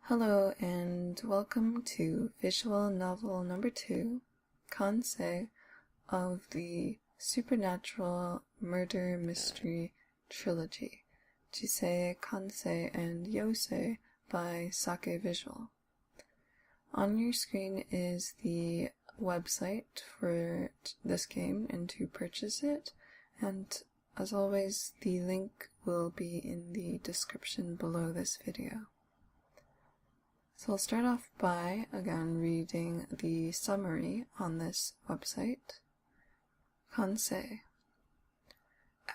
Hello and welcome to visual novel number 2, Kansei, of the Supernatural Murder Mystery Trilogy, Jisei, Kansei, and Yosei by Sake Visual. On your screen is the website for this game and to purchase it, and as always, the link will be in the description below this video. So I'll start off by, again, reading the summary on this website. Kansei.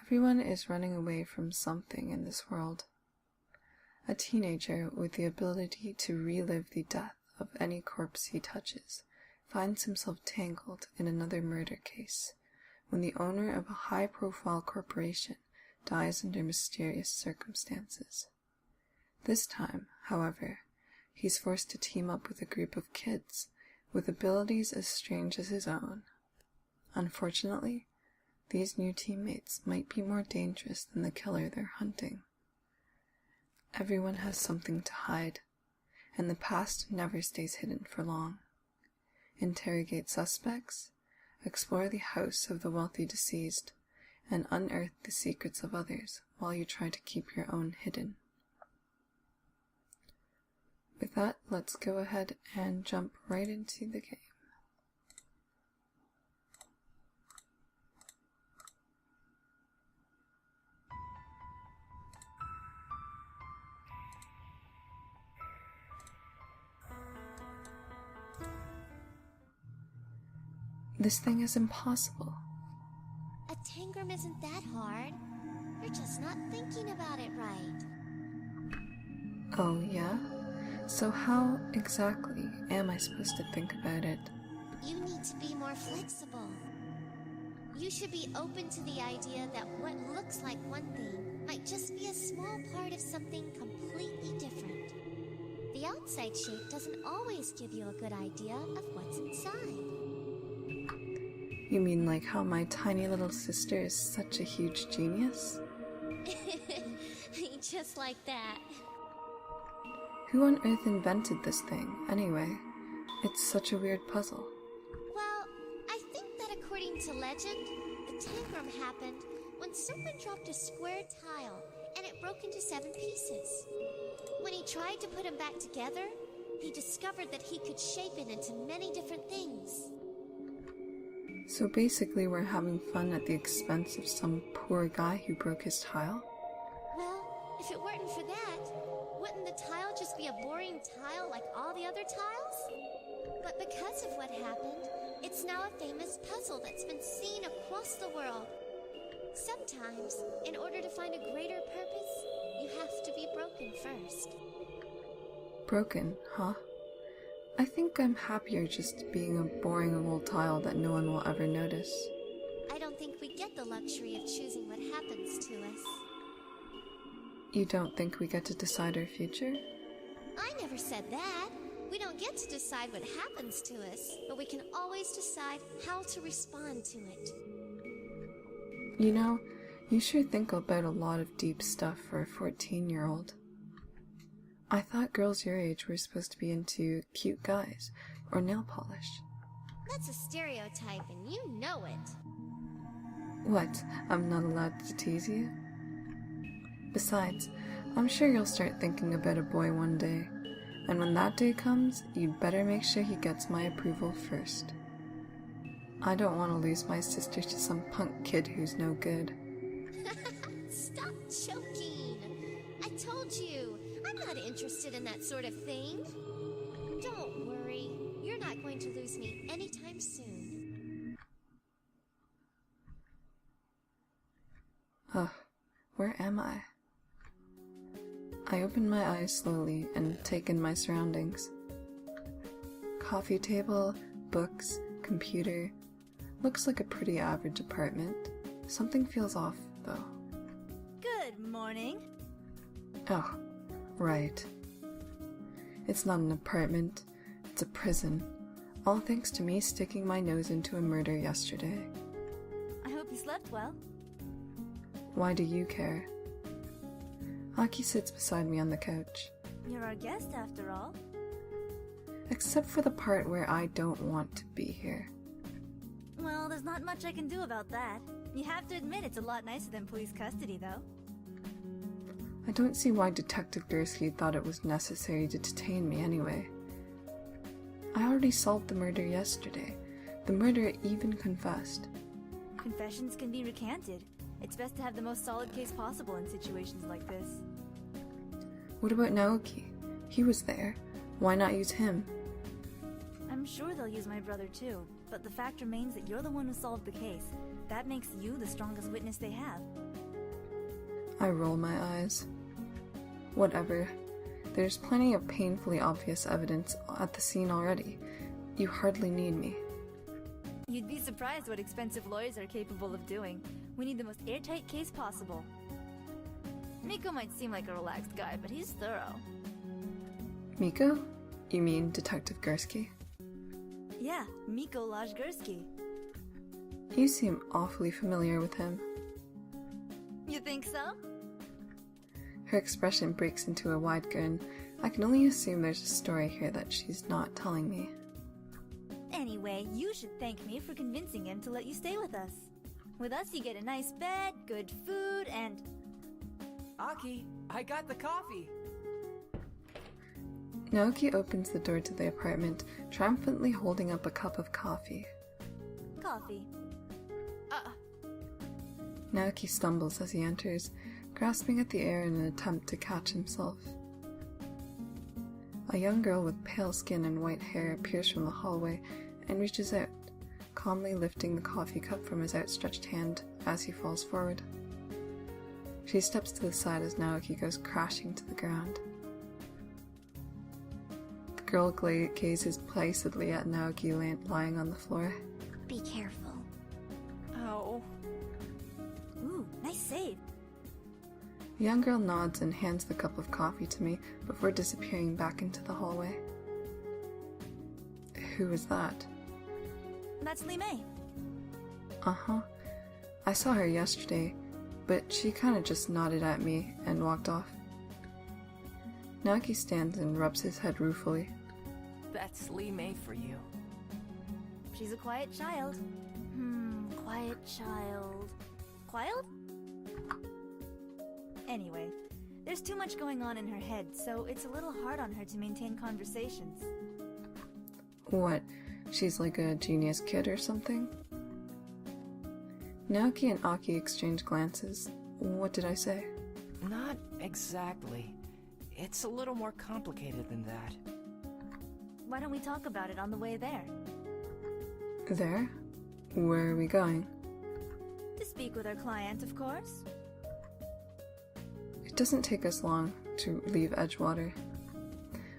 Everyone is running away from something in this world. A teenager with the ability to relive the death of any corpse he touches finds himself tangled in another murder case when the owner of a high-profile corporation dies under mysterious circumstances. This time, however, he's forced to team up with a group of kids with abilities as strange as his own. Unfortunately, these new teammates might be more dangerous than the killer they're hunting. Everyone has something to hide, and the past never stays hidden for long. Interrogate suspects, explore the house of the wealthy deceased, and unearth the secrets of others while you try to keep your own hidden. With that, let's go ahead and jump right into the game. This thing is impossible. A tangram isn't that hard. You're just not thinking about it right. Oh, yeah? So how exactly am I supposed to think about it? You need to be more flexible. You should be open to the idea that what looks like one thing might just be a small part of something completely different. The outside shape doesn't always give you a good idea of what's inside. You mean like how my tiny little sister is such a huge genius? Just like that. Who on earth invented this thing, anyway? It's such a weird puzzle. Well, I think that according to legend, the tangram happened when someone dropped a square tile and it broke into 7 pieces. When he tried to put them back together, he discovered that he could shape it into many different things. So basically we're having fun at the expense of some poor guy who broke his tile? Well, if it weren't for that, wouldn't the tile just be a boring tile like all the other tiles? But because of what happened, it's now a famous puzzle that's been seen across the world. Sometimes, in order to find a greater purpose, you have to be broken first. Broken, huh? I think I'm happier just being a boring old tile that no one will ever notice. I don't think we get the luxury of choosing what happens to us. You don't think we get to decide our future? I never said that. We don't get to decide what happens to us, but we can always decide how to respond to it. You know, you sure think about a lot of deep stuff for a 14-year-old. I thought girls your age were supposed to be into cute guys or nail polish. That's a stereotype, and you know it. What, I'm not allowed to tease you? Besides, I'm sure you'll start thinking about a boy one day, and when that day comes, you'd better make sure he gets my approval first. I don't want to lose my sister to some punk kid who's no good. Stop choking! I told you, I'm not interested in that sort of thing. Don't worry, you're not going to lose me anytime soon. Ugh, where am I? I open my eyes slowly and take in my surroundings. Coffee table, books, computer. Looks like a pretty average apartment. Something feels off, though. Good morning. Oh, right. It's not an apartment. It's a prison. All thanks to me sticking my nose into a murder yesterday. I hope you slept well. Why do you care? Aki sits beside me on the couch. You're our guest, after all. Except for the part where I don't want to be here. Well, there's not much I can do about that. You have to admit it's a lot nicer than police custody, though. I don't see why Detective Gursky thought it was necessary to detain me anyway. I already solved the murder yesterday. The murderer even confessed. Confessions can be recanted. It's best to have the most solid case possible in situations like this. What about Naoki? He was there. Why not use him? I'm sure they'll use my brother too, but the fact remains that you're the one who solved the case. That makes you the strongest witness they have. I roll my eyes. Whatever. There's plenty of painfully obvious evidence at the scene already. You hardly need me. You'd be surprised what expensive lawyers are capable of doing. We need the most airtight case possible. Miko might seem like a relaxed guy, but he's thorough. Miko? You mean Detective Gursky? Yeah, Miko Lajgursky. You seem awfully familiar with him. You think so? Her expression breaks into a wide grin. I can only assume there's a story here that she's not telling me. Anyway, you should thank me for convincing him to let you stay with us. With us, you get a nice bed, good food, and... Aki, I got the coffee! Naoki opens the door to the apartment, triumphantly holding up a cup of coffee. Coffee. Naoki stumbles as he enters, grasping at the air in an attempt to catch himself. A young girl with pale skin and white hair appears from the hallway and reaches out, calmly lifting the coffee cup from his outstretched hand as he falls forward. She steps to the side as Naoki goes crashing to the ground. The girl gazes placidly at Naoki lying on the floor. Be careful. Oh. Ooh, nice save. The young girl nods and hands the cup of coffee to me before disappearing back into the hallway. Who is that? That's Lee May. Uh-huh. I saw her yesterday, but she kinda just nodded at me and walked off. Naoki stands and rubs his head ruefully. That's Lee May for you. She's a quiet child. Quiet child. Quiet? Anyway, there's too much going on in her head, so it's a little hard on her to maintain conversations. What? She's like a genius kid or something? Naoki and Aki exchange glances. What did I say? Not exactly. It's a little more complicated than that. Why don't we talk about it on the way there? There? Where are we going? To speak with our client, of course. It doesn't take us long to leave Edgewater.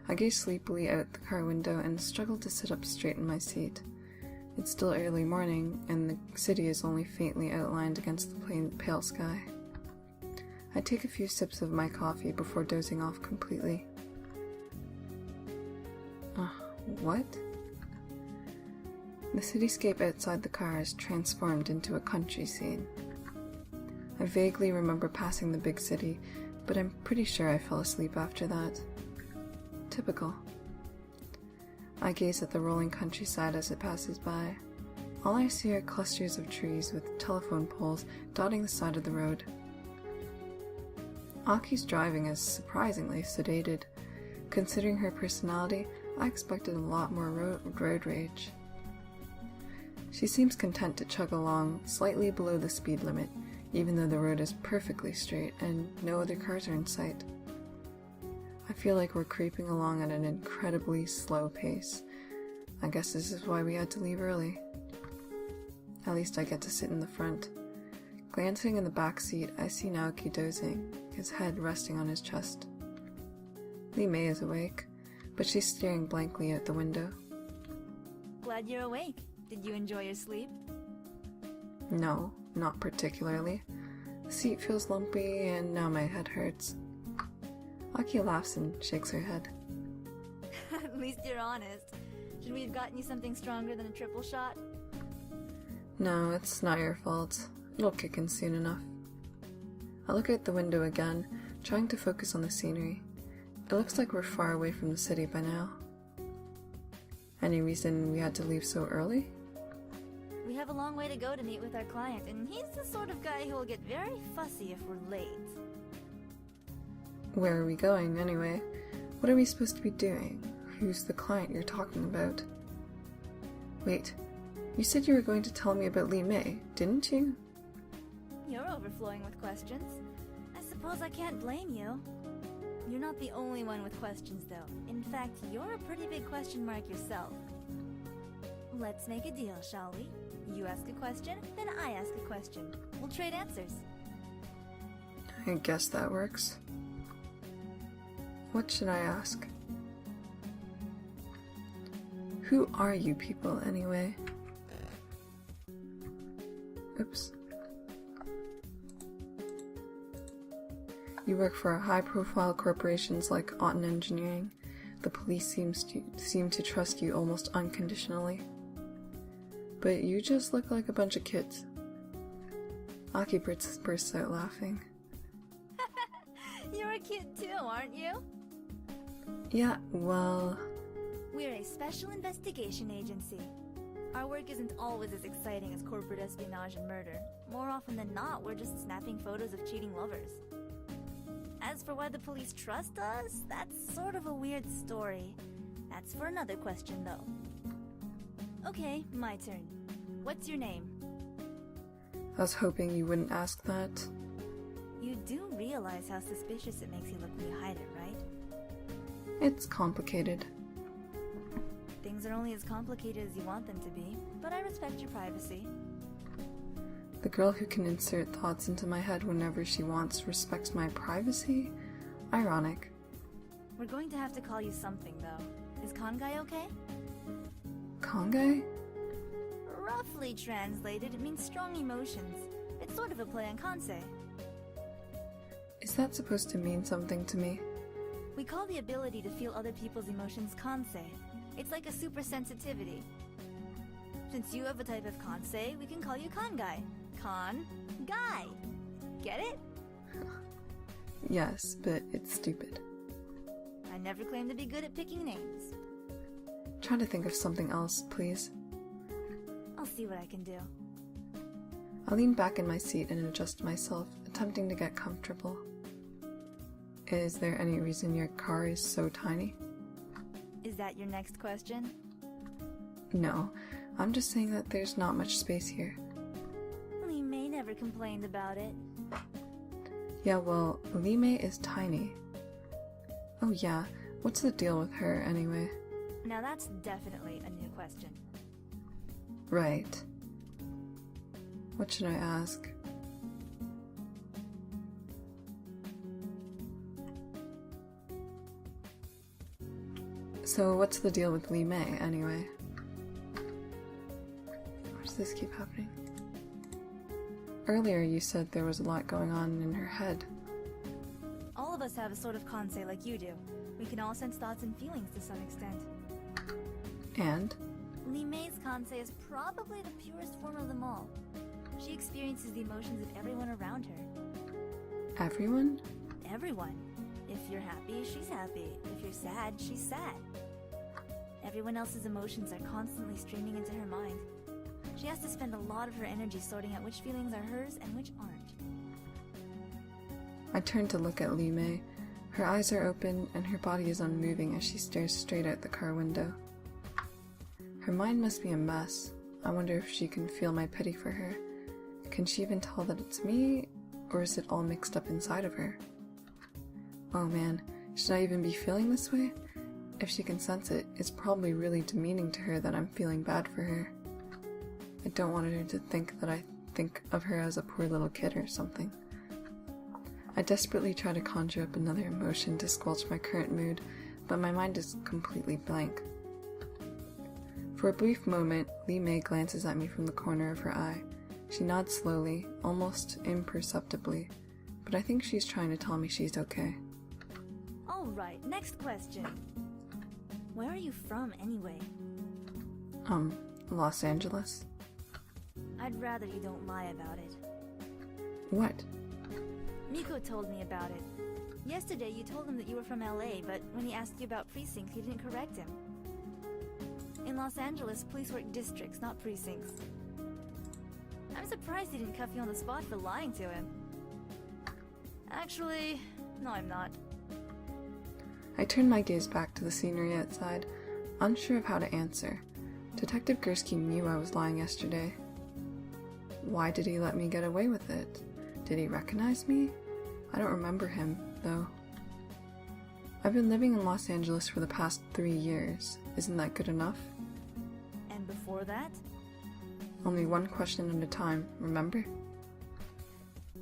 I gaze sleepily out the car window and struggle to sit up straight in my seat. It's still early morning, and the city is only faintly outlined against the pale sky. I take a few sips of my coffee before dozing off completely. What? The cityscape outside the car is transformed into a country scene. I vaguely remember passing the big city, but I'm pretty sure I fell asleep after that. Typical. I gaze at the rolling countryside as it passes by. All I see are clusters of trees with telephone poles dotting the side of the road. Aki's driving is surprisingly sedated. Considering her personality, I expected a lot more road rage. She seems content to chug along slightly below the speed limit, even though the road is perfectly straight and no other cars are in sight. I feel like we're creeping along at an incredibly slow pace. I guess this is why we had to leave early. At least I get to sit in the front. Glancing in the back seat, I see Naoki dozing, his head resting on his chest. Lee May is awake, but she's staring blankly out the window. Glad you're awake. Did you enjoy your sleep? No, not particularly. The seat feels lumpy and now my head hurts. Aki laughs and shakes her head. At least you're honest. Should we have gotten you something stronger than a triple shot? No, it's not your fault. It'll kick in soon enough. I look out the window again, trying to focus on the scenery. It looks like we're far away from the city by now. Any reason we had to leave so early? We have a long way to go to meet with our client, and he's the sort of guy who will get very fussy if we're late. Where are we going, anyway? What are we supposed to be doing? Who's the client you're talking about? Wait, you said you were going to tell me about Li Mei, didn't you? You're overflowing with questions. I suppose I can't blame you. You're not the only one with questions, though. In fact, you're a pretty big question mark yourself. Let's make a deal, shall we? You ask a question, then I ask a question. We'll trade answers. I guess that works. What should I ask? Who are you people, anyway? Oops. You work for high-profile corporations like Auten Engineering. The police seem to trust you almost unconditionally. But you just look like a bunch of kids. Aki bursts out laughing. You're a kid too, aren't you? Yeah, well... We're a special investigation agency. Our work isn't always as exciting as corporate espionage and murder. More often than not, we're just snapping photos of cheating lovers. As for why the police trust us, that's sort of a weird story. That's for another question, though. Okay, my turn. What's your name? I was hoping you wouldn't ask that. You do realize how suspicious it makes you look when you hide it, right? It's complicated. Things are only as complicated as you want them to be, but I respect your privacy. The girl who can insert thoughts into my head whenever she wants respects my privacy? Ironic. We're going to have to call you something, though. Is Kansei okay? Kansei? Roughly translated, it means strong emotions. It's sort of a play on Kansei. Is that supposed to mean something to me? We call the ability to feel other people's emotions Kansei. It's like a super sensitivity. Since you have a type of Kansei, we can call you Kansei. Kan-gai. Get it? Yes, but it's stupid. I never claimed to be good at picking names. Try to think of something else, please. I'll see what I can do. I lean back in my seat and adjust myself, attempting to get comfortable. Is there any reason your car is so tiny? Is that your next question? No, I'm just saying that there's not much space here. Li Mei never complained about it. Yeah, well, Li Mei is tiny. Oh yeah, what's the deal with her anyway? Now that's definitely a new question. Right. What should I ask? So what's the deal with Li Mei anyway? Why does this keep happening? Earlier you said there was a lot going on in her head. All of us have a sort of Kansei like you do. We can all sense thoughts and feelings to some extent. And? Li Mei's Kansei is probably the purest form of them all. She experiences the emotions of everyone around her. Everyone? Everyone. If you're happy, she's happy. If you're sad, she's sad. Everyone else's emotions are constantly streaming into her mind. She has to spend a lot of her energy sorting out which feelings are hers and which aren't. I turn to look at Li Mei. Her eyes are open and her body is unmoving as she stares straight out the car window. Her mind must be a mess. I wonder if she can feel my pity for her. Can she even tell that it's me, or is it all mixed up inside of her? Oh man, should I even be feeling this way? If she can sense it, it's probably really demeaning to her that I'm feeling bad for her. I don't want her to think that I think of her as a poor little kid or something. I desperately try to conjure up another emotion to squelch my current mood, but my mind is completely blank. For a brief moment, Li Mei glances at me from the corner of her eye. She nods slowly, almost imperceptibly, but I think she's trying to tell me she's okay. Alright, next question. Where are you from, anyway? Los Angeles? I'd rather you don't lie about it. What? Miko told me about it. Yesterday you told him that you were from LA, but when he asked you about precincts, you didn't correct him. In Los Angeles, police work districts, not precincts. I'm surprised he didn't cuff you on the spot for lying to him. Actually, no, I'm not. I turned my gaze back to the scenery outside, unsure of how to answer. Detective Gursky knew I was lying yesterday. Why did he let me get away with it? Did he recognize me? I don't remember him, though. I've been living in Los Angeles for the past 3 years. Isn't that good enough? And before that? Only one question at a time, remember?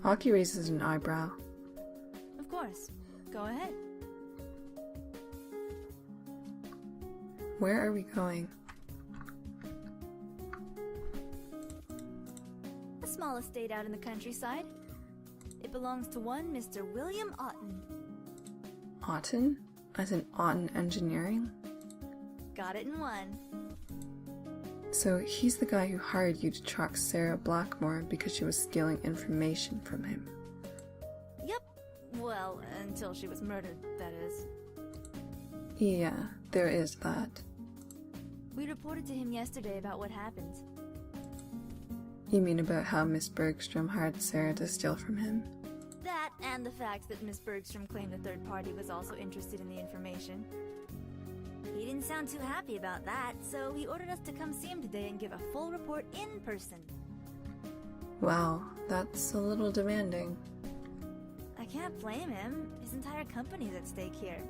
Aki raises an eyebrow. Of course. Go ahead. Where are we going? A small estate out in the countryside. It belongs to one Mr. William Otten. Otten? As in Otten Engineering? Got it in one. So he's the guy who hired you to track Sarah Blackmore because she was stealing information from him. Yep. Well, until she was murdered, that is. Yeah, there is that. We reported to him yesterday about what happened. You mean about how Miss Bergstrom hired Sarah to steal from him? That, and the fact that Miss Bergstrom claimed a third party was also interested in the information. He didn't sound too happy about that, so he ordered us to come see him today and give a full report in person. Wow, that's a little demanding. I can't blame him. His entire company's at stake here.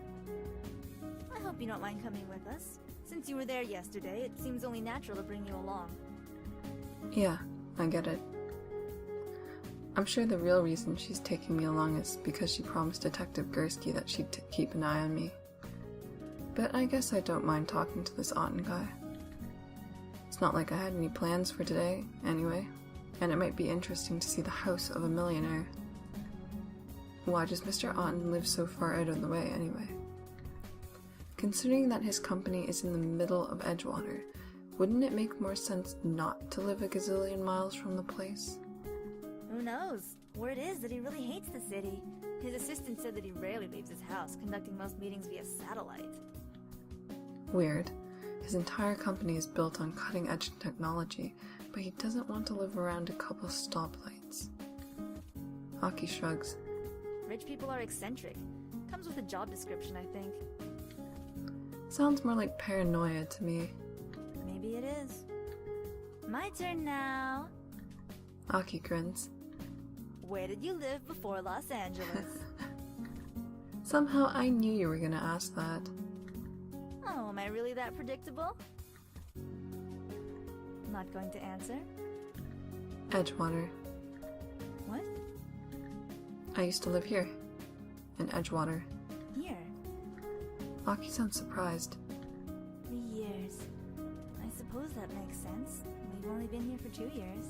I hope you don't mind coming with us. Since you were there yesterday, it seems only natural to bring you along. Yeah, I get it. I'm sure the real reason she's taking me along is because she promised Detective Gursky that she'd keep an eye on me. But I guess I don't mind talking to this Otten guy. It's not like I had any plans for today, anyway, and it might be interesting to see the house of a millionaire. Why does Mr. Otten live so far out of the way, anyway? Considering that his company is in the middle of Edgewater, wouldn't it make more sense not to live a gazillion miles from the place? Who knows? Word is that he really hates the city. His assistant said that he rarely leaves his house, conducting most meetings via satellite. Weird. His entire company is built on cutting-edge technology, but he doesn't want to live around a couple stoplights. Aki shrugs. Rich people are eccentric. Comes with a job description, I think. Sounds more like paranoia to me. Maybe it is. My turn now. Aki grins. Where did you live before Los Angeles? Somehow I knew you were gonna ask that. Oh, am I really that predictable? Not going to answer? Edgewater. What? I used to live here. In Edgewater. Here? Aki sounds surprised. 3 years. I suppose that makes sense. We've only been here for 2 years.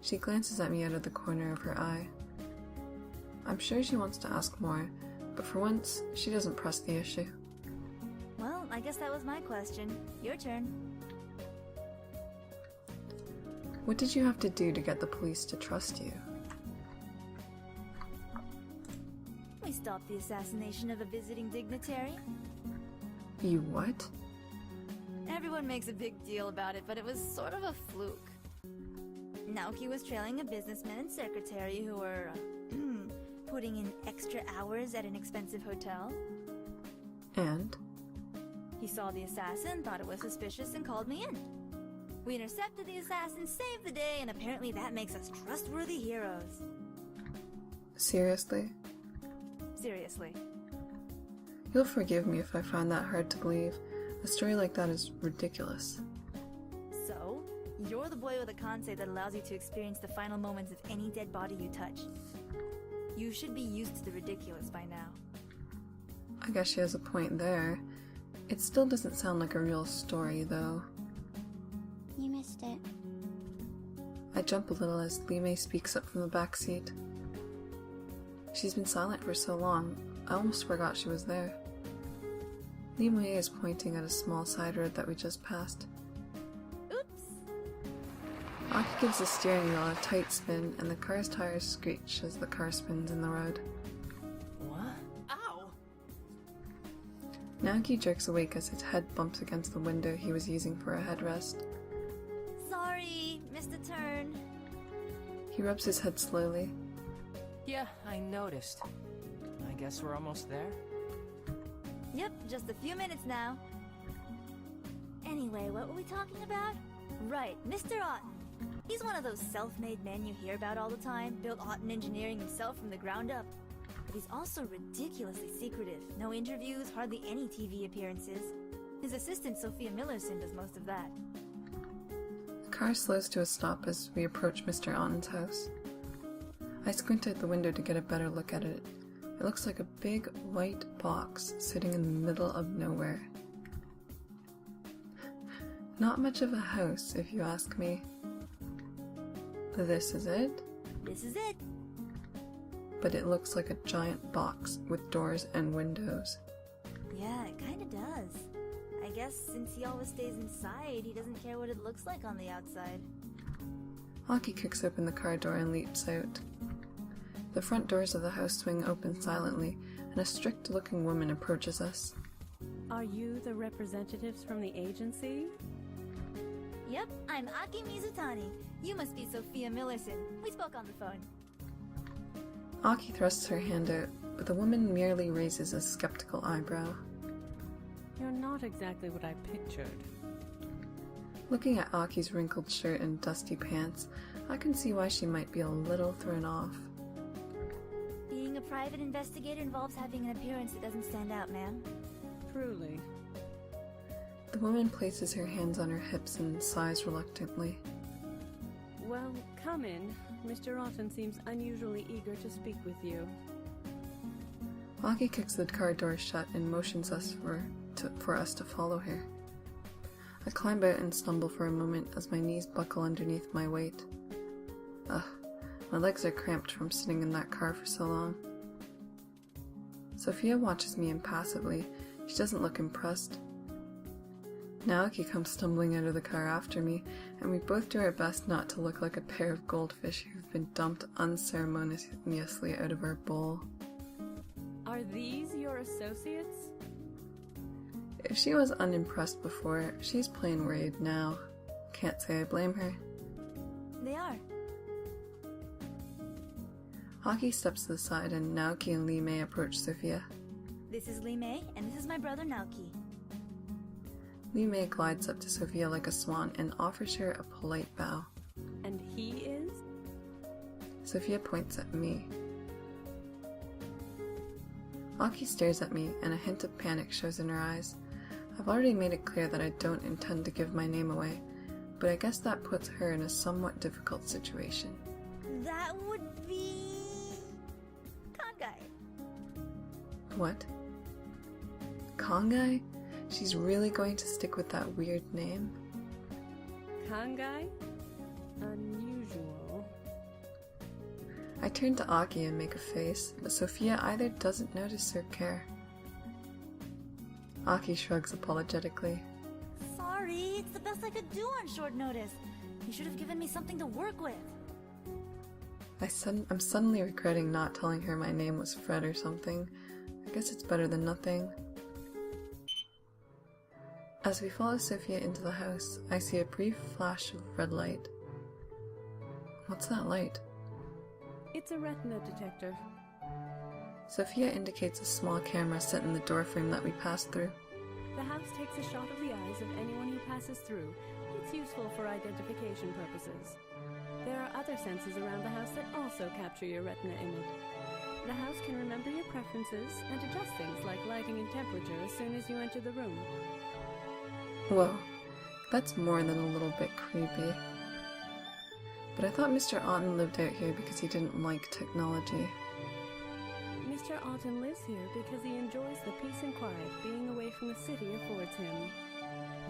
She glances at me out of the corner of her eye. I'm sure she wants to ask more, but for once, she doesn't press the issue. Well, I guess that was my question. Your turn. What did you have to do to get the police to trust you? We stopped the assassination of a visiting dignitary. You what? Everyone makes a big deal about it, but it was sort of a fluke. Naoki was trailing a businessman and secretary who were putting in extra hours at an expensive hotel. And? He saw the assassin, thought it was suspicious, and called me in. We intercepted the assassin, saved the day, and apparently that makes us trustworthy heroes. Seriously? Seriously. You'll forgive me if I find that hard to believe. A story like that is ridiculous. So, you're the boy with a Kansei that allows you to experience the final moments of any dead body you touch. You should be used to the ridiculous by now. I guess she has a point there. It still doesn't sound like a real story, though. You missed it. I jump a little as Li Mei speaks up from the back seat. She's been silent for so long, I almost forgot she was there. Li Mei is pointing at a small side road that we just passed. Oops! Aki gives the steering wheel a tight spin, and the car's tires screech as the car spins in the road. What? Naoki jerks awake as his head bumps against the window he was using for a headrest. Sorry, missed a turn. He rubs his head slowly. Yeah, I noticed. I guess we're almost there. Yep, just a few minutes now. Anyway, what were we talking about? Right, Mr. Otten. He's one of those self-made men you hear about all the time, built Otten Engineering himself from the ground up. But he's also ridiculously secretive. No interviews, hardly any TV appearances. His assistant, Sophia Millerson, does most of that. The car slows to a stop as we approach Mr. Otten's house. I squint out the window to get a better look at it. It looks like a big white box sitting in the middle of nowhere. Not much of a house, if you ask me. This is it? This is it. But it looks like a giant box with doors and windows. Yeah, it kinda does. I guess since he always stays inside, he doesn't care what it looks like on the outside. Aki kicks open the car door and leaps out. The front doors of the house swing open silently, and a strict-looking woman approaches us. Are you the representatives from the agency? Yep, I'm Aki Mizutani. You must be Sophia Millerson. We spoke on the phone. Aki thrusts her hand out, but the woman merely raises a skeptical eyebrow. You're not exactly what I pictured. Looking at Aki's wrinkled shirt and dusty pants, I can see why she might be a little thrown off. Being a private investigator involves having an appearance that doesn't stand out, ma'am. Truly. The woman places her hands on her hips and sighs reluctantly. Well, come in. Mr. Otten seems unusually eager to speak with you. Aki kicks the car door shut and motions us for us to follow her. I climb out and stumble for a moment as my knees buckle underneath my weight. Ugh, my legs are cramped from sitting in that car for so long. Sophia watches me impassively. She doesn't look impressed. Naoki comes stumbling out of the car after me, and we both do our best not to look like a pair of goldfish who've been dumped unceremoniously out of our bowl. Are these your associates? If she was unimpressed before, she's plain worried now. Can't say I blame her. They are. Aki steps to the side and Naoki and Lee Mei approach Sophia. This is Lee Mei, and this is my brother Naoki. Lee Mei glides up to Sophia like a swan and offers her a polite bow. And he is? Sophia points at me. Aki stares at me, and a hint of panic shows in her eyes. I've already made it clear that I don't intend to give my name away, but I guess that puts her in a somewhat difficult situation. That would be... Kansei. What? Kansei? She's really going to stick with that weird name? Kansei? Unusual. I turn to Aki and make a face, but Sophia either doesn't notice or care. Aki shrugs apologetically. Sorry, it's the best I could do on short notice. You should have given me something to work with. I'm suddenly regretting not telling her my name was Fred or something. I guess it's better than nothing. As we follow Sophia into the house, I see a brief flash of red light. What's that light? It's a retina detector. Sophia indicates a small camera set in the doorframe that we passed through. The house takes a shot of the eyes of anyone who passes through. It's useful for identification purposes. There are other sensors around the house that also capture your retina image. The house can remember your preferences and adjust things like lighting and temperature as soon as you enter the room. Whoa, that's more than a little bit creepy. But I thought Mr. Otten lived out here because he didn't like technology. Mr. Otten lives here because he enjoys the peace and quiet being away from the city affords him.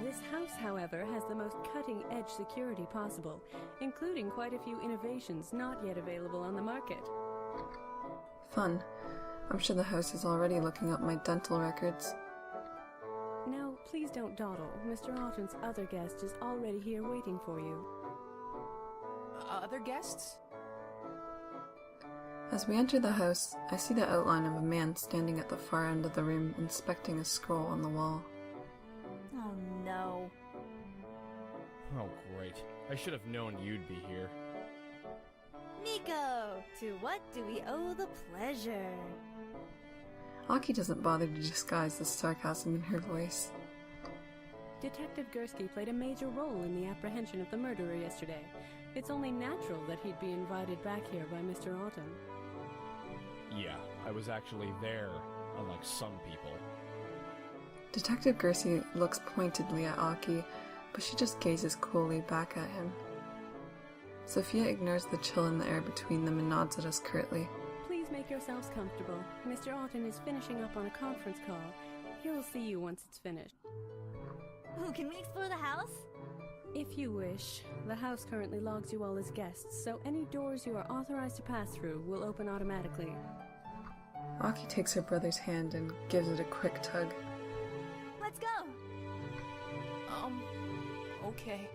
This house, however, has the most cutting-edge security possible, including quite a few innovations not yet available on the market. Fun. I'm sure the house is already looking up my dental records. Now, please don't dawdle. Mr. Otten's other guest is already here waiting for you. Other guests? As we enter the house, I see the outline of a man standing at the far end of the room inspecting a scroll on the wall. Oh no. Oh, great. I should have known you'd be here. Miko! To what do we owe the pleasure? Aki doesn't bother to disguise the sarcasm in her voice. Detective Gursky played a major role in the apprehension of the murderer yesterday. It's only natural that he'd be invited back here by Mr. Autumn. Yeah, I was actually there, unlike some people. Detective Gursky looks pointedly at Aki, but she just gazes coolly back at him. Sophia ignores the chill in the air between them and nods at us curtly. Please make yourselves comfortable. Mr. Autumn is finishing up on a conference call. He'll see you once it's finished. Ooh, can we explore the house? If you wish. The house currently logs you all as guests, so any doors you are authorized to pass through will open automatically. Aki takes her brother's hand and gives it a quick tug. Let's go! Okay.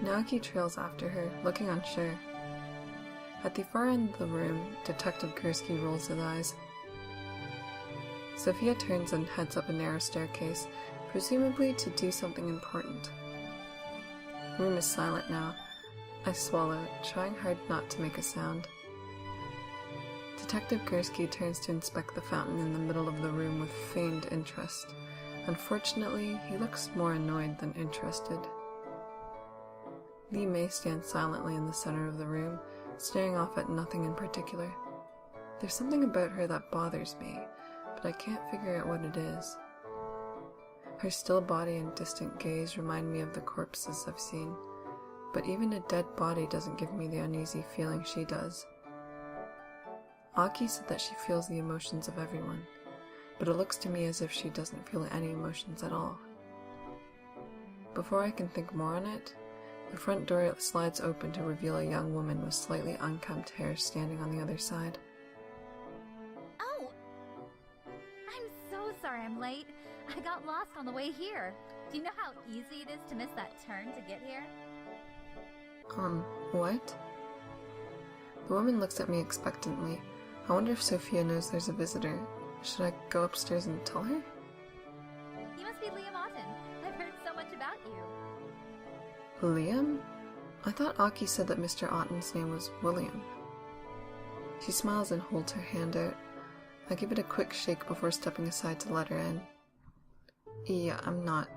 Naoki trails after her, looking unsure. At the far end of the room, Detective Gursky rolls his eyes. Sophia turns and heads up a narrow staircase, presumably to do something important. The room is silent now. I swallow, trying hard not to make a sound. Detective Gursky turns to inspect the fountain in the middle of the room with feigned interest. Unfortunately, he looks more annoyed than interested. Li Mei stands silently in the center of the room, staring off at nothing in particular. There's something about her that bothers me, but I can't figure out what it is. Her still body and distant gaze remind me of the corpses I've seen, but even a dead body doesn't give me the uneasy feeling she does. Aki said that she feels the emotions of everyone, but it looks to me as if she doesn't feel any emotions at all. Before I can think more on it, the front door slides open to reveal a young woman with slightly unkempt hair standing on the other side. Oh! I'm so sorry I'm late. I got lost on the way here. Do you know how easy it is to miss that turn to get here? What? The woman looks at me expectantly. I wonder if Sophia knows there's a visitor. Should I go upstairs and tell her? You must be Liam Otten. I've heard so much about you. Liam? I thought Aki said that Mr. Otten's name was William. She smiles and holds her hand out. I give it a quick shake before stepping aside to let her in. Yeah, I'm not.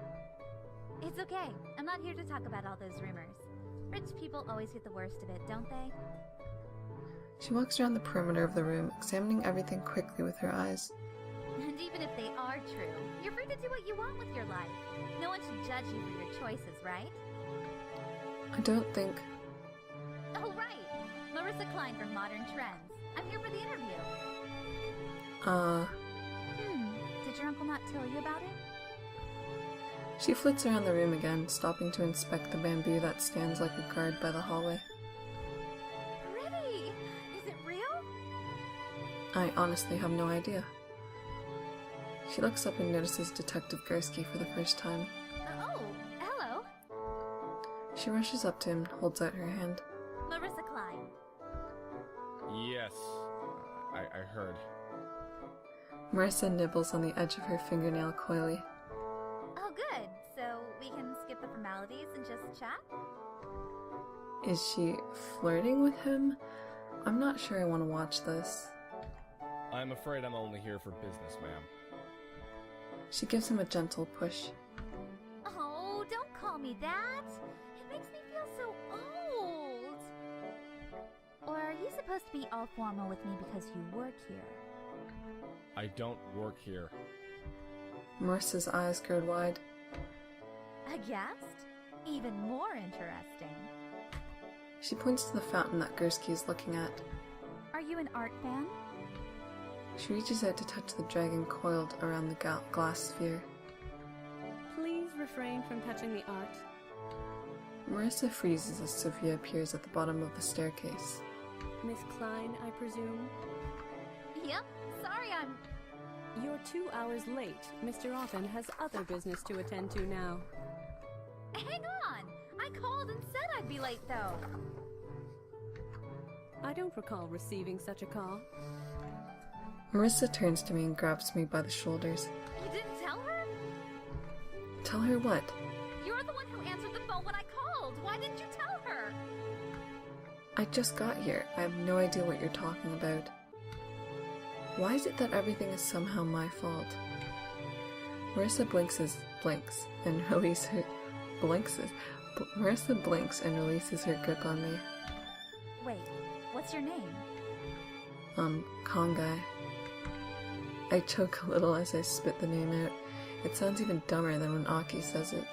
It's okay. I'm not here to talk about all those rumors. Rich people always get the worst of it, don't they? She walks around the perimeter of the room, examining everything quickly with her eyes. And even if they are true, you're free to do what you want with your life. No one should judge you for your choices, right? I don't think... Oh, right! Marissa Klein from Modern Trends. I'm here for the interview. Did your uncle not tell you about it? She flits around the room again, stopping to inspect the bamboo that stands like a guard by the hallway. Pretty! Is it real? I honestly have no idea. She looks up and notices Detective Gursky for the first time. Oh, hello. She rushes up to him and holds out her hand. Marissa Klein. Yes, I heard. Marissa nibbles on the edge of her fingernail coyly. Oh, good. So we can skip the formalities and just chat? Is she flirting with him? I'm not sure I want to watch this. I'm afraid I'm only here for business, ma'am. She gives him a gentle push. Oh, don't call me that. It makes me feel so old. Or are you supposed to be all formal with me because you work here? I don't work here. Marissa's eyes grow wide. A guest? Even more interesting. She points to the fountain that Gursky is looking at. Are you an art fan? She reaches out to touch the dragon coiled around the glass sphere. Please refrain from touching the art. Marissa freezes as Sophia appears at the bottom of the staircase. Miss Klein, I presume? Yep. Sorry, You're 2 hours late. Mr. Otten has other business to attend to now. Hang on! I called and said I'd be late, though. I don't recall receiving such a call. Marissa turns to me and grabs me by the shoulders. You didn't tell her? Tell her what? You're the one who answered the phone when I called. Why didn't you tell her? I just got here. I have no idea what you're talking about. Why is it that everything is somehow my fault? Marissa blinks and releases her grip on me. Wait, what's your name? Kansei. I choke a little as I spit the name out. It sounds even dumber than when Aki says it.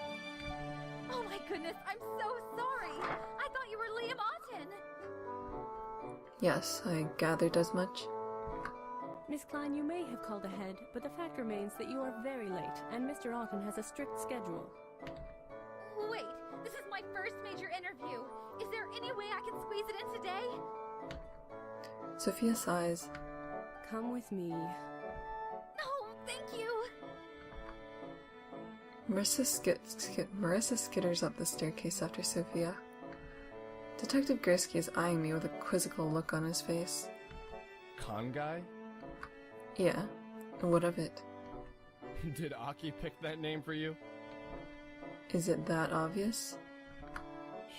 Oh my goodness, I'm so sorry. I thought you were Liam Otten. Yes, I gathered as much. Miss Klein, you may have called ahead, but the fact remains that you are very late, and Mr. Otten has a strict schedule. Wait, this is my first major interview. Is there any way I can squeeze it in today? Sophia sighs. Come with me. No, thank you. Marissa skitters up the staircase after Sophia. Detective Gursky is eyeing me with a quizzical look on his face. Con guy? Yeah, and what of it? Did Aki pick that name for you? Is it that obvious?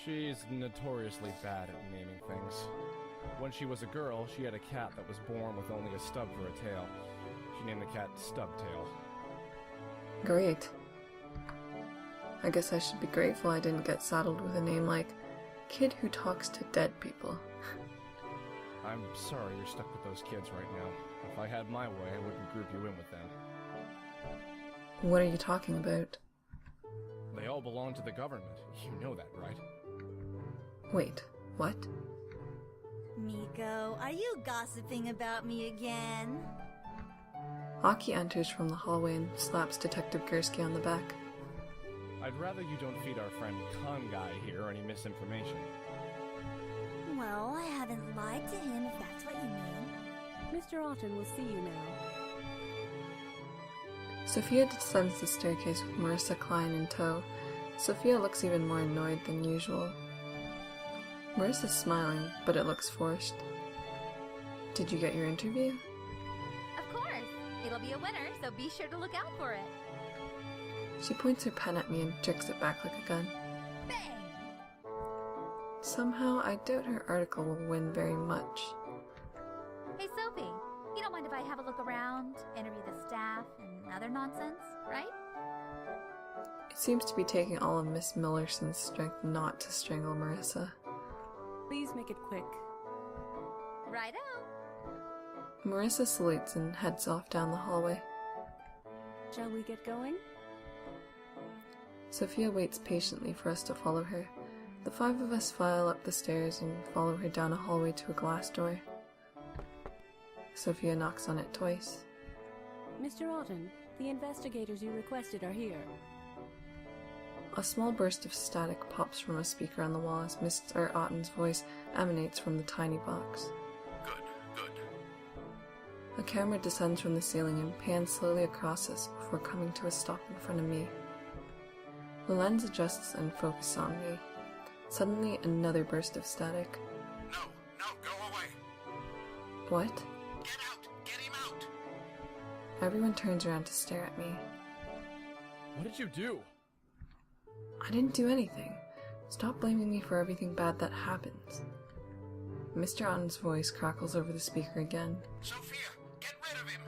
She's notoriously bad at naming things. When she was a girl, she had a cat that was born with only a stub for a tail. She named the cat Stubtail. Great. I guess I should be grateful I didn't get saddled with a name like Kid Who Talks to Dead People. I'm sorry you're stuck with those kids right now. If I had my way, I wouldn't group you in with them. What are you talking about? They all belong to the government. You know that, right? Wait, what? Miko, are you gossiping about me again? Aki enters from the hallway and slaps Detective Gursky on the back. I'd rather you don't feed our friend Con Guy here any misinformation. Well, I haven't lied to him, if that's what you mean. Mr. Otten will see you now. Sophia descends the staircase with Marissa Klein in tow. Sophia looks even more annoyed than usual. Marissa's smiling, but it looks forced. Did you get your interview? Of course. It'll be a winner, so be sure to look out for it. She points her pen at me and jerks it back like a gun. Bang! Somehow, I doubt her article will win very much. Hey, Sophie, you don't mind if I have a look around, interview the staff, and other nonsense, right? It seems to be taking all of Miss Millerson's strength not to strangle Marissa. Please make it quick. Righto. Marissa salutes and heads off down the hallway. Shall we get going? Sophia waits patiently for us to follow her. The five of us file up the stairs and follow her down a hallway to a glass door. Sophia knocks on it twice. Mr. Otten, the investigators you requested are here. A small burst of static pops from a speaker on the wall as Mr. Otten's voice emanates from the tiny box. Good. A camera descends from the ceiling and pans slowly across us before coming to a stop in front of me. The lens adjusts and focuses on me. Suddenly, another burst of static. No, go away. What? Get out! Get him out! Everyone turns around to stare at me. What did you do? I didn't do anything. Stop blaming me for everything bad that happens. Mr. Otten's voice crackles over the speaker again. Sophia, get rid of him!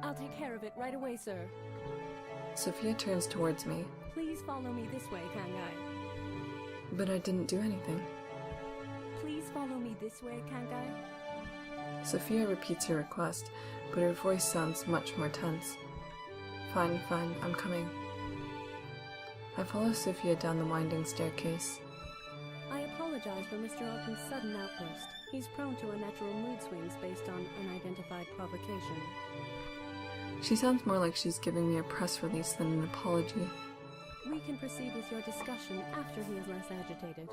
I'll take care of it right away, sir. Sophia turns towards me. Please follow me this way, Kansei. But I didn't do anything. Please follow me this way, Kansei. Sophia repeats her request, but her voice sounds much more tense. Fine, I'm coming. I follow Sophia down the winding staircase. I apologize for Mr. Otten's sudden outburst. He's prone to unnatural mood swings based on unidentified provocation. She sounds more like she's giving me a press release than an apology. We can proceed with your discussion after he is less agitated.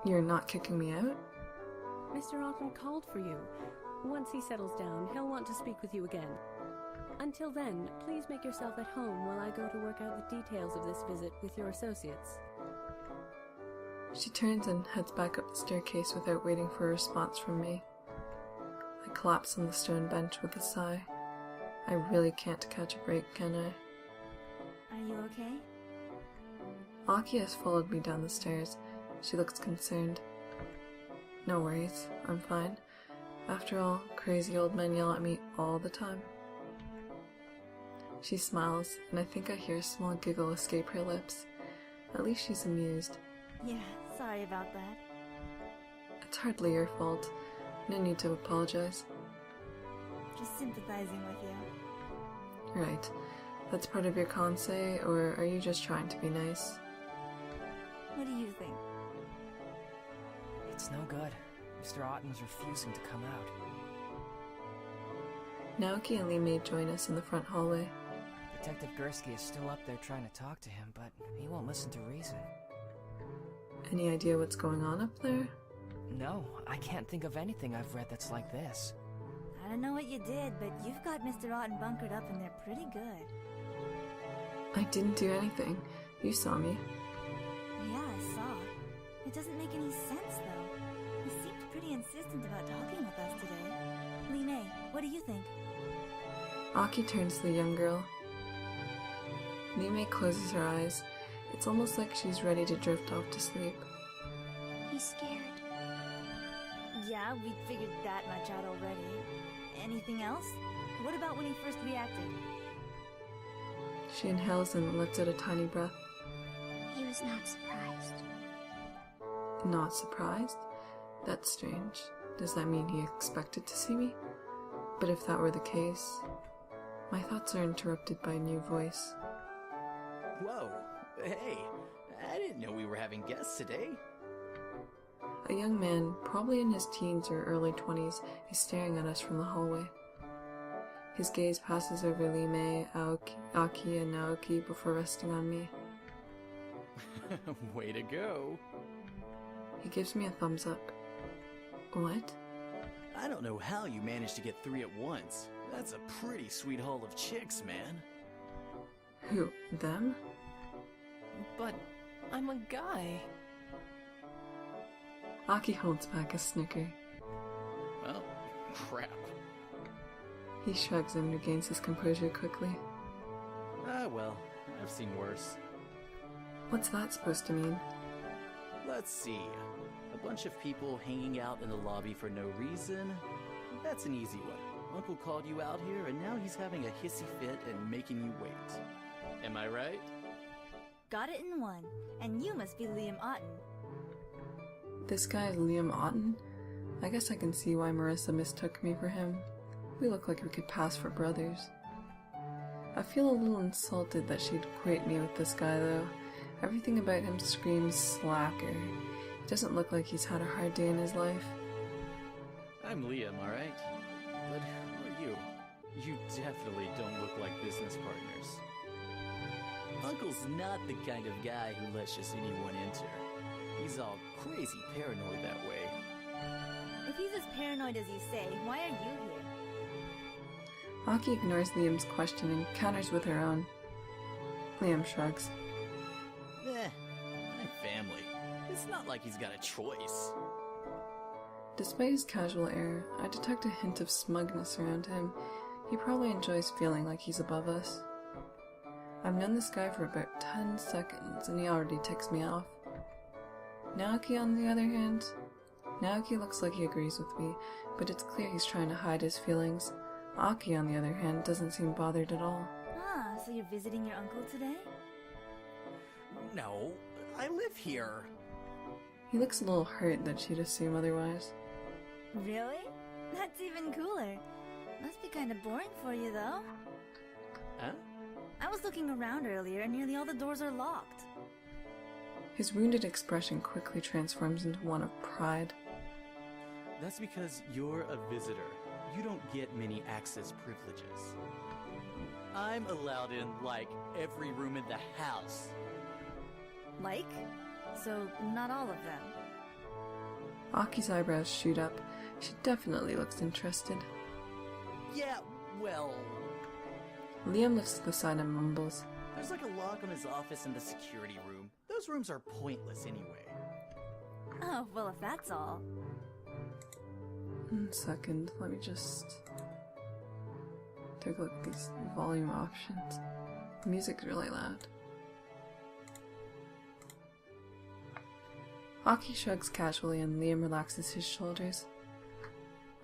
You're not kicking me out? Mr. Otten called for you. Once he settles down, he'll want to speak with you again. Until then, please make yourself at home while I go to work out the details of this visit with your associates. She turns and heads back up the staircase without waiting for a response from me. I collapse on the stone bench with a sigh. I really can't catch a break, can I? Are you okay? Aki has followed me down the stairs. She looks concerned. No worries, I'm fine. After all, crazy old men yell at me all the time. She smiles, and I think I hear a small giggle escape her lips. At least she's amused. Yeah, sorry about that. It's hardly your fault. No need to apologize. Just sympathizing with you. Right. That's part of your Kansei, or are you just trying to be nice? What do you think? It's no good. Mr. Otten's refusing to come out. Naoki and Lee May join us in the front hallway. Detective Gursky is still up there trying to talk to him, but he won't listen to reason. Any idea what's going on up there? No, I can't think of anything I've read that's like this. I don't know what you did, but you've got Mr. Otten bunkered up and they're pretty good. I didn't do anything. You saw me. Yeah, I saw. It doesn't make any sense, though. He seemed pretty insistent about talking with us today. Lee May, what do you think? Aki turns to the young girl. Lee May closes her eyes. It's almost like she's ready to drift off to sleep. He's scared. Yeah, we figured that much out already. Anything else? What about when he first reacted? She inhales and lets out a tiny breath. He was not surprised. Not surprised? That's strange. Does that mean he expected to see me? But if that were the case... My thoughts are interrupted by a new voice. Whoa, hey, I didn't know we were having guests today. A young man, probably in his teens or early 20s, is staring at us from the hallway. His gaze passes over Lee May, Aki, and Naoki before resting on me. Way to go. He gives me a thumbs up. What? I don't know how you managed to get 3 at once. That's a pretty sweet haul of chicks, man. Who? Them? But I'm a guy. Aki holds back a snicker. Well, crap. He shrugs and regains his composure quickly. Ah, well, I've seen worse. What's that supposed to mean? Let's see. A bunch of people hanging out in the lobby for no reason? That's an easy one. Uncle called you out here, and now he's having a hissy fit and making you wait. Am I right? Got it in one. And you must be Liam Otten. This guy is Liam Otten? I guess I can see why Marissa mistook me for him. We look like we could pass for brothers. I feel a little insulted that she'd equate me with this guy, though. Everything about him screams slacker. He doesn't look like he's had a hard day in his life. I'm Liam, alright? But who are you? You definitely don't look like business partners. Uncle's not the kind of guy who lets just anyone enter. He's all crazy paranoid that way. If he's as paranoid as you say, why are you here? Aki ignores Liam's question and counters with her own. Liam shrugs. I'm family. It's not like he's got a choice. Despite his casual air, I detect a hint of smugness around him. He probably enjoys feeling like he's above us. I've known this guy for about 10 seconds and he already ticks me off. Naoki, on the other hand, Naoki looks like he agrees with me, but it's clear he's trying to hide his feelings. Aki, on the other hand, doesn't seem bothered at all. Ah, so you're visiting your uncle today? No, I live here. He looks a little hurt that she'd assume otherwise. Really? That's even cooler. Must be kind of boring for you, though. Huh? I was looking around earlier and nearly all the doors are locked. His wounded expression quickly transforms into one of pride. That's because you're a visitor. You don't get many access privileges. I'm allowed in, like, every room in the house. Like? So, not all of them. Aki's eyebrows shoot up. She definitely looks interested. Yeah, well... Liam lifts to the side and mumbles. There's like a lock on his office in the security room. Those rooms are pointless anyway. Oh, well, if that's all. 1 second, let me just take a look at these volume options. The music's really loud. Aki shrugs casually and Liam relaxes his shoulders.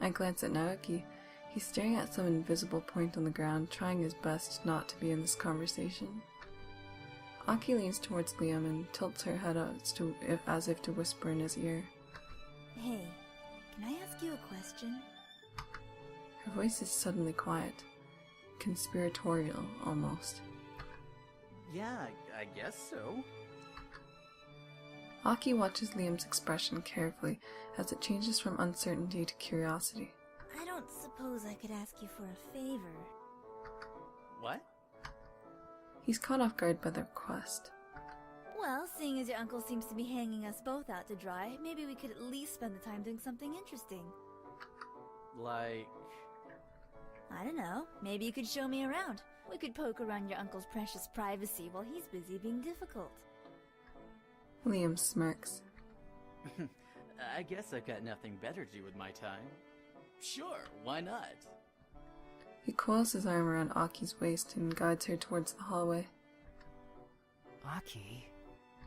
I glance at Naoki. He's staring at some invisible point on the ground, trying his best not to be in this conversation. Aki leans towards Liam and tilts her head as if to whisper in his ear. Hey, can I ask you a question? Her voice is suddenly quiet, conspiratorial almost. Yeah, I guess so. Aki watches Liam's expression carefully as it changes from uncertainty to curiosity. I don't suppose I could ask you for a favor. What? He's caught off guard by the request. Well, seeing as your uncle seems to be hanging us both out to dry, maybe we could at least spend the time doing something interesting. Like... I don't know, maybe you could show me around. We could poke around your uncle's precious privacy while he's busy being difficult. Liam smirks. I guess I've got nothing better to do with my time. Sure, why not? He coils his arm around Aki's waist and guides her towards the hallway. Aki?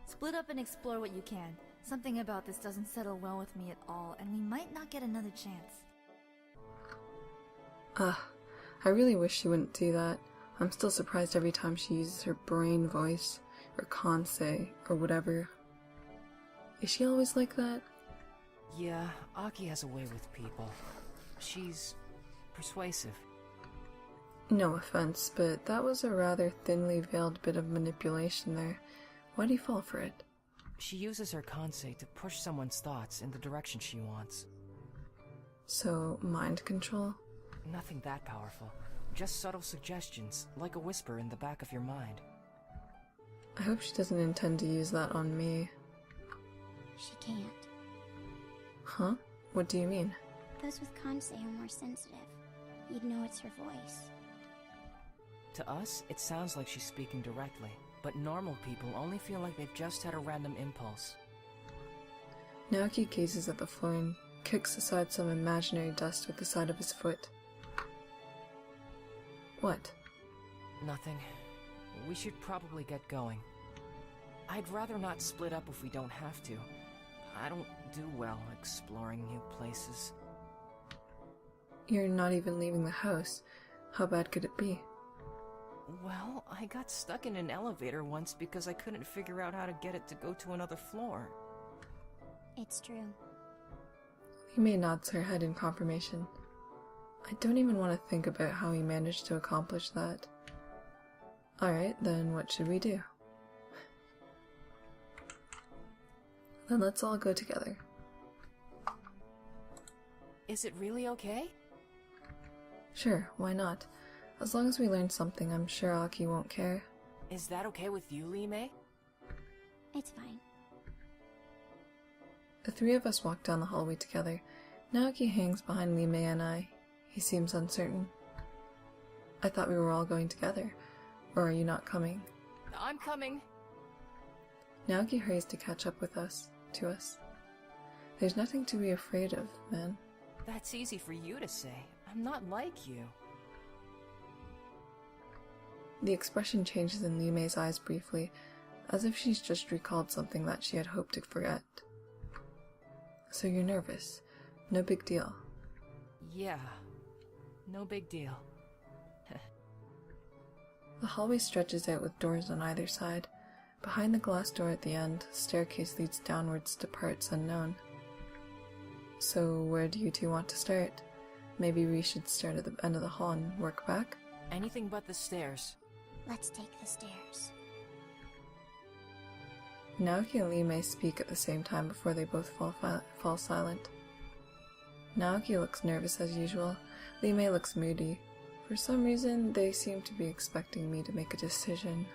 Split up and explore what you can. Something about this doesn't settle well with me at all, and we might not get another chance. I really wish she wouldn't do that. I'm still surprised every time she uses her brain voice, or Kansei, or whatever. Is she always like that? Yeah, Aki has a way with people. She's persuasive. No offense, but that was a rather thinly veiled bit of manipulation there. Why'd he fall for it? She uses her Kansei to push someone's thoughts in the direction she wants. So, mind control? Nothing that powerful. Just subtle suggestions, like a whisper in the back of your mind. I hope she doesn't intend to use that on me. She can't. Huh? What do you mean? Those with Kansei are more sensitive. You'd know it's her voice. To us, it sounds like she's speaking directly, but normal people only feel like they've just had a random impulse. Naoki gazes at the floor and kicks aside some imaginary dust with the side of his foot. What? Nothing. We should probably get going. I'd rather not split up if we don't have to. I don't do well exploring new places. You're not even leaving the house. How bad could it be? Well, I got stuck in an elevator once because I couldn't figure out how to get it to go to another floor. It's true. Yume nods her head in confirmation. I don't even want to think about how he managed to accomplish that. Alright, then what should we do? Then let's all go together. Is it really okay? Sure, why not? As long as we learn something, I'm sure Aki won't care. Is that okay with you, Lee-Mei? It's fine. The three of us walk down the hallway together. Naoki hangs behind Lee-Mei and I. He seems uncertain. I thought we were all going together. Or are you not coming? I'm coming. Naoki hurries to catch up with us, to us. There's nothing to be afraid of, man. That's easy for you to say. I'm not like you. The expression changes in Liu Mei's eyes briefly, as if she's just recalled something that she had hoped to forget. So you're nervous. No big deal. Yeah. No big deal. The hallway stretches out with doors on either side. Behind the glass door at the end, the staircase leads downwards to parts unknown. So where do you two want to start? Maybe we should start at the end of the hall and work back? Anything but the stairs. Let's take the stairs. Naoki and Lee Mei speak at the same time before they both fall silent. Naoki looks nervous as usual. Lee Mei looks moody. For some reason, they seem to be expecting me to make a decision.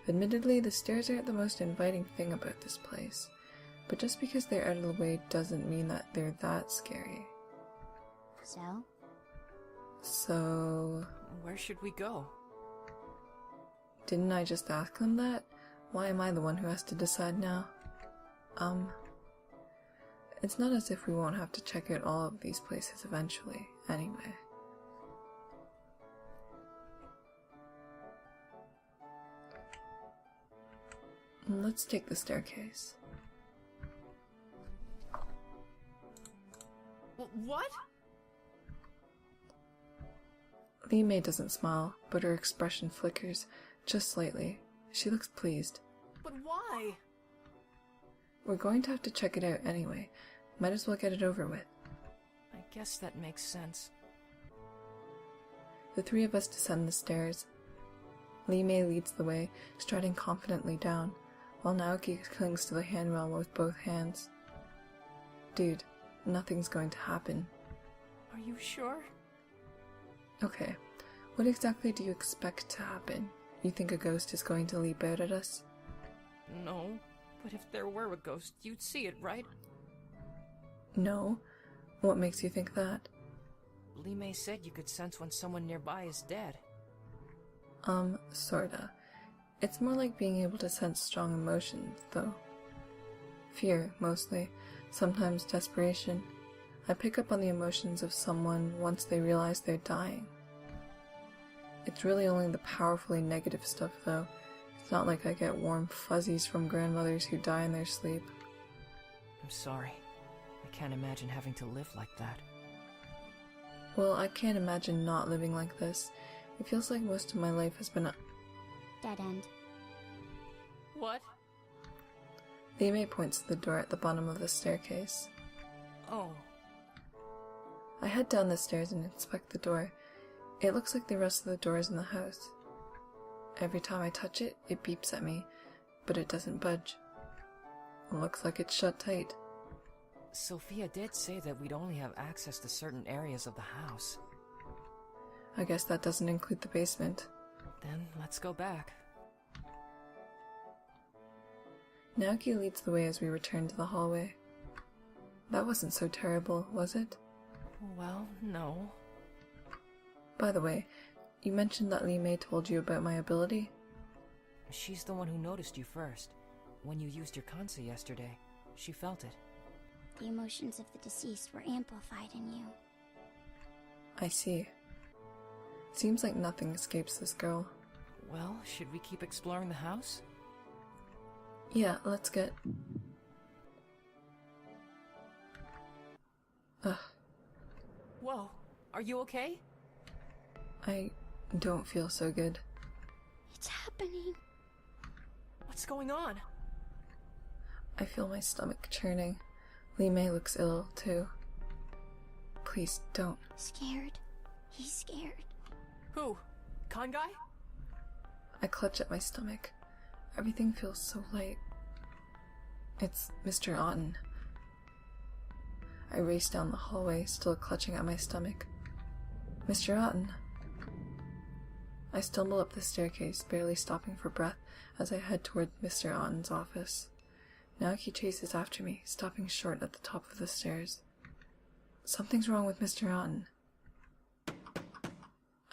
Admittedly, the stairs aren't the most inviting thing about this place, but just because they're out of the way doesn't mean that they're that scary. So... Where should we go? Didn't I just ask them that? Why am I the one who has to decide now? It's not as if we won't have to check out all of these places eventually, anyway. Let's take the staircase. What? Li Mei doesn't smile, but her expression flickers just slightly. She looks pleased. But why? We're going to have to check it out anyway. Might as well get it over with. I guess that makes sense. The three of us descend the stairs. Li Mei leads the way, striding confidently down, while Naoki clings to the handrail with both hands. Dude, nothing's going to happen. Are you sure? Okay, what exactly do you expect to happen? You think a ghost is going to leap out at us? No, but if there were a ghost, you'd see it, right? No. What makes you think that? Li Mei said you could sense when someone nearby is dead. Sorta. It's more like being able to sense strong emotions, though. Fear, mostly. Sometimes desperation. I pick up on the emotions of someone once they realize they're dying. It's really only the powerfully negative stuff, though. It's not like I get warm fuzzies from grandmothers who die in their sleep. I'm sorry. I can't imagine having to live like that. Well, I can't imagine not living like this. It feels like most of my life has been a Dead end. What? Li Mei points to the door at the bottom of the staircase. Oh. I head down the stairs and inspect the door. It looks like the rest of the doors in the house. Every time I touch it, it beeps at me, but it doesn't budge. It looks like it's shut tight. Sophia did say that we'd only have access to certain areas of the house. I guess that doesn't include the basement. Then let's go back. Naoki leads the way as we return to the hallway. That wasn't so terrible, was it? Well, no. By the way, you mentioned that Li Mei told you about my ability? She's the one who noticed you first. When you used your Kansei yesterday, she felt it. The emotions of the deceased were amplified in you. I see. Seems like nothing escapes this girl. Well, should we keep exploring the house? Yeah, let's get... Ugh. Whoa, are you okay? I don't feel so good. It's happening. What's going on? I feel my stomach churning. Li Mei looks ill, too. Please, don't. Scared? He's scared. Who? Con guy? I clutch at my stomach. Everything feels so light. It's Mr. Otten. I race down the hallway, still clutching at my stomach. Mr. Otten. I stumble up the staircase, barely stopping for breath as I head toward Mr. Otten's office. Naoki chases after me, stopping short at the top of the stairs. Something's wrong with Mr. Otten.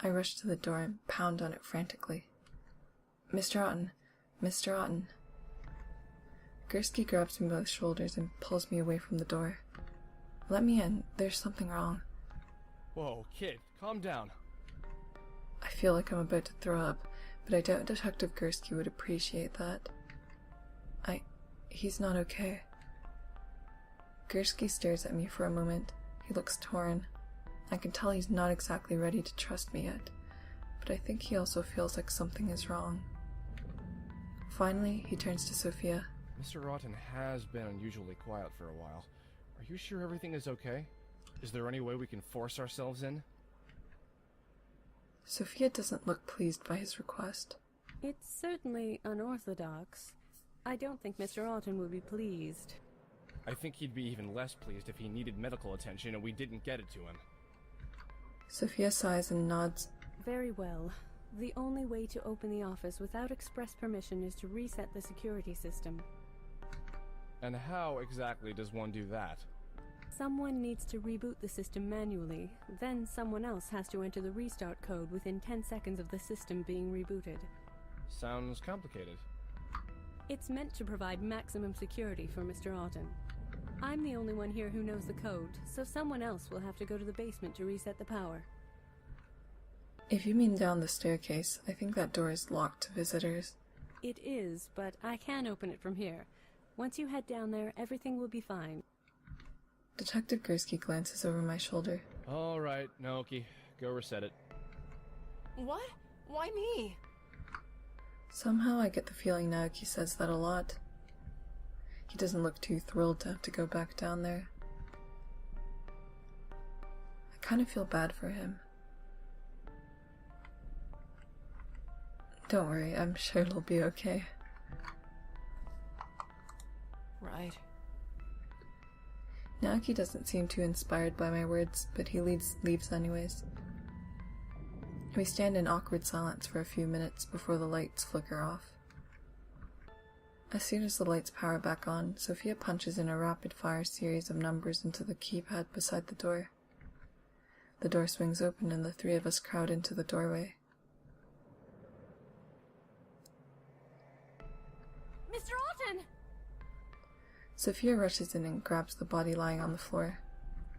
I rush to the door and pound on it frantically. Mr. Otten! Mr. Otten! Gursky grabs me by the shoulders and pulls me away from the door. Let me in. There's something wrong. Whoa, kid, calm down. I feel like I'm about to throw up, but I doubt Detective Gursky would appreciate that. He's not okay. Gursky stares at me for a moment. He looks torn. I can tell he's not exactly ready to trust me yet, but I think he also feels like something is wrong. Finally, he turns to Sophia. Mr. Otten has been unusually quiet for a while. Are you sure everything is okay? Is there any way we can force ourselves in? Sophia doesn't look pleased by his request. It's certainly unorthodox. I don't think Mr. Otten would be pleased. I think he'd be even less pleased if he needed medical attention and we didn't get it to him. Sophia sighs and nods. Very well. The only way to open the office without express permission is to reset the security system. And how exactly does one do that? Someone needs to reboot the system manually, then someone else has to enter the restart code within 10 seconds of the system being rebooted. Sounds complicated. It's meant to provide maximum security for Mr. Otten. I'm the only one here who knows the code, so someone else will have to go to the basement to reset the power. If you mean down the staircase, I think that door is locked to visitors. It is, but I can open it from here. Once you head down there, everything will be fine. Detective Gursky glances over my shoulder. Alright, Naoki, go reset it. What? Why me? Somehow I get the feeling Naoki says that a lot. He doesn't look too thrilled to have to go back down there. I kind of feel bad for him. Don't worry, I'm sure it'll be okay. Right. Naoki doesn't seem too inspired by my words, but he leaves anyways. We stand in awkward silence for a few minutes before the lights flicker off. As soon as the lights power back on, Sophia punches in a rapid-fire series of numbers into the keypad beside the door. The door swings open and the three of us crowd into the doorway. Mr. Alton! Sophia rushes in and grabs the body lying on the floor.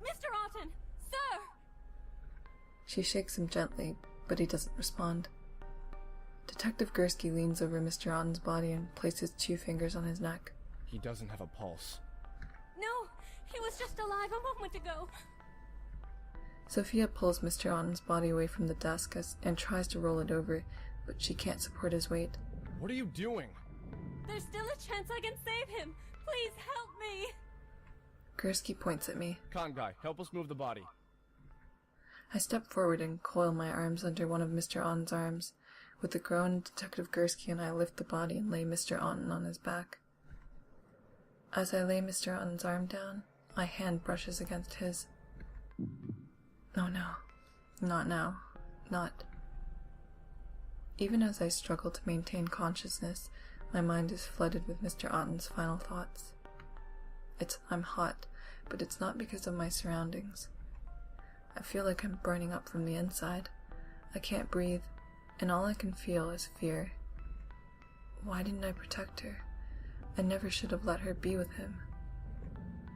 Mr. Alton! Sir! She shakes him gently, but he doesn't respond. Detective Gursky leans over Mr. Otten's body and places 2 fingers on his neck. He doesn't have a pulse. No! He was just alive a moment ago! Sophia pulls Mr. Otten's body away from the desk and tries to roll it over, but she can't support his weight. What are you doing? There's still a chance I can save him! Please help me! Gursky points at me. Con guy, help us move the body. I step forward and coil my arms under one of Mr. Otten's arms. With a groan, Detective Gursky and I lift the body and lay Mr. Otten on his back. As I lay Mr. Otten's arm down, my hand brushes against his. Oh no, not now, not. Even as I struggle to maintain consciousness, my mind is flooded with Mr. Otten's final thoughts. I'm hot, but it's not because of my surroundings. I feel like I'm burning up from the inside. I can't breathe, and all I can feel is fear. Why didn't I protect her? I never should have let her be with him.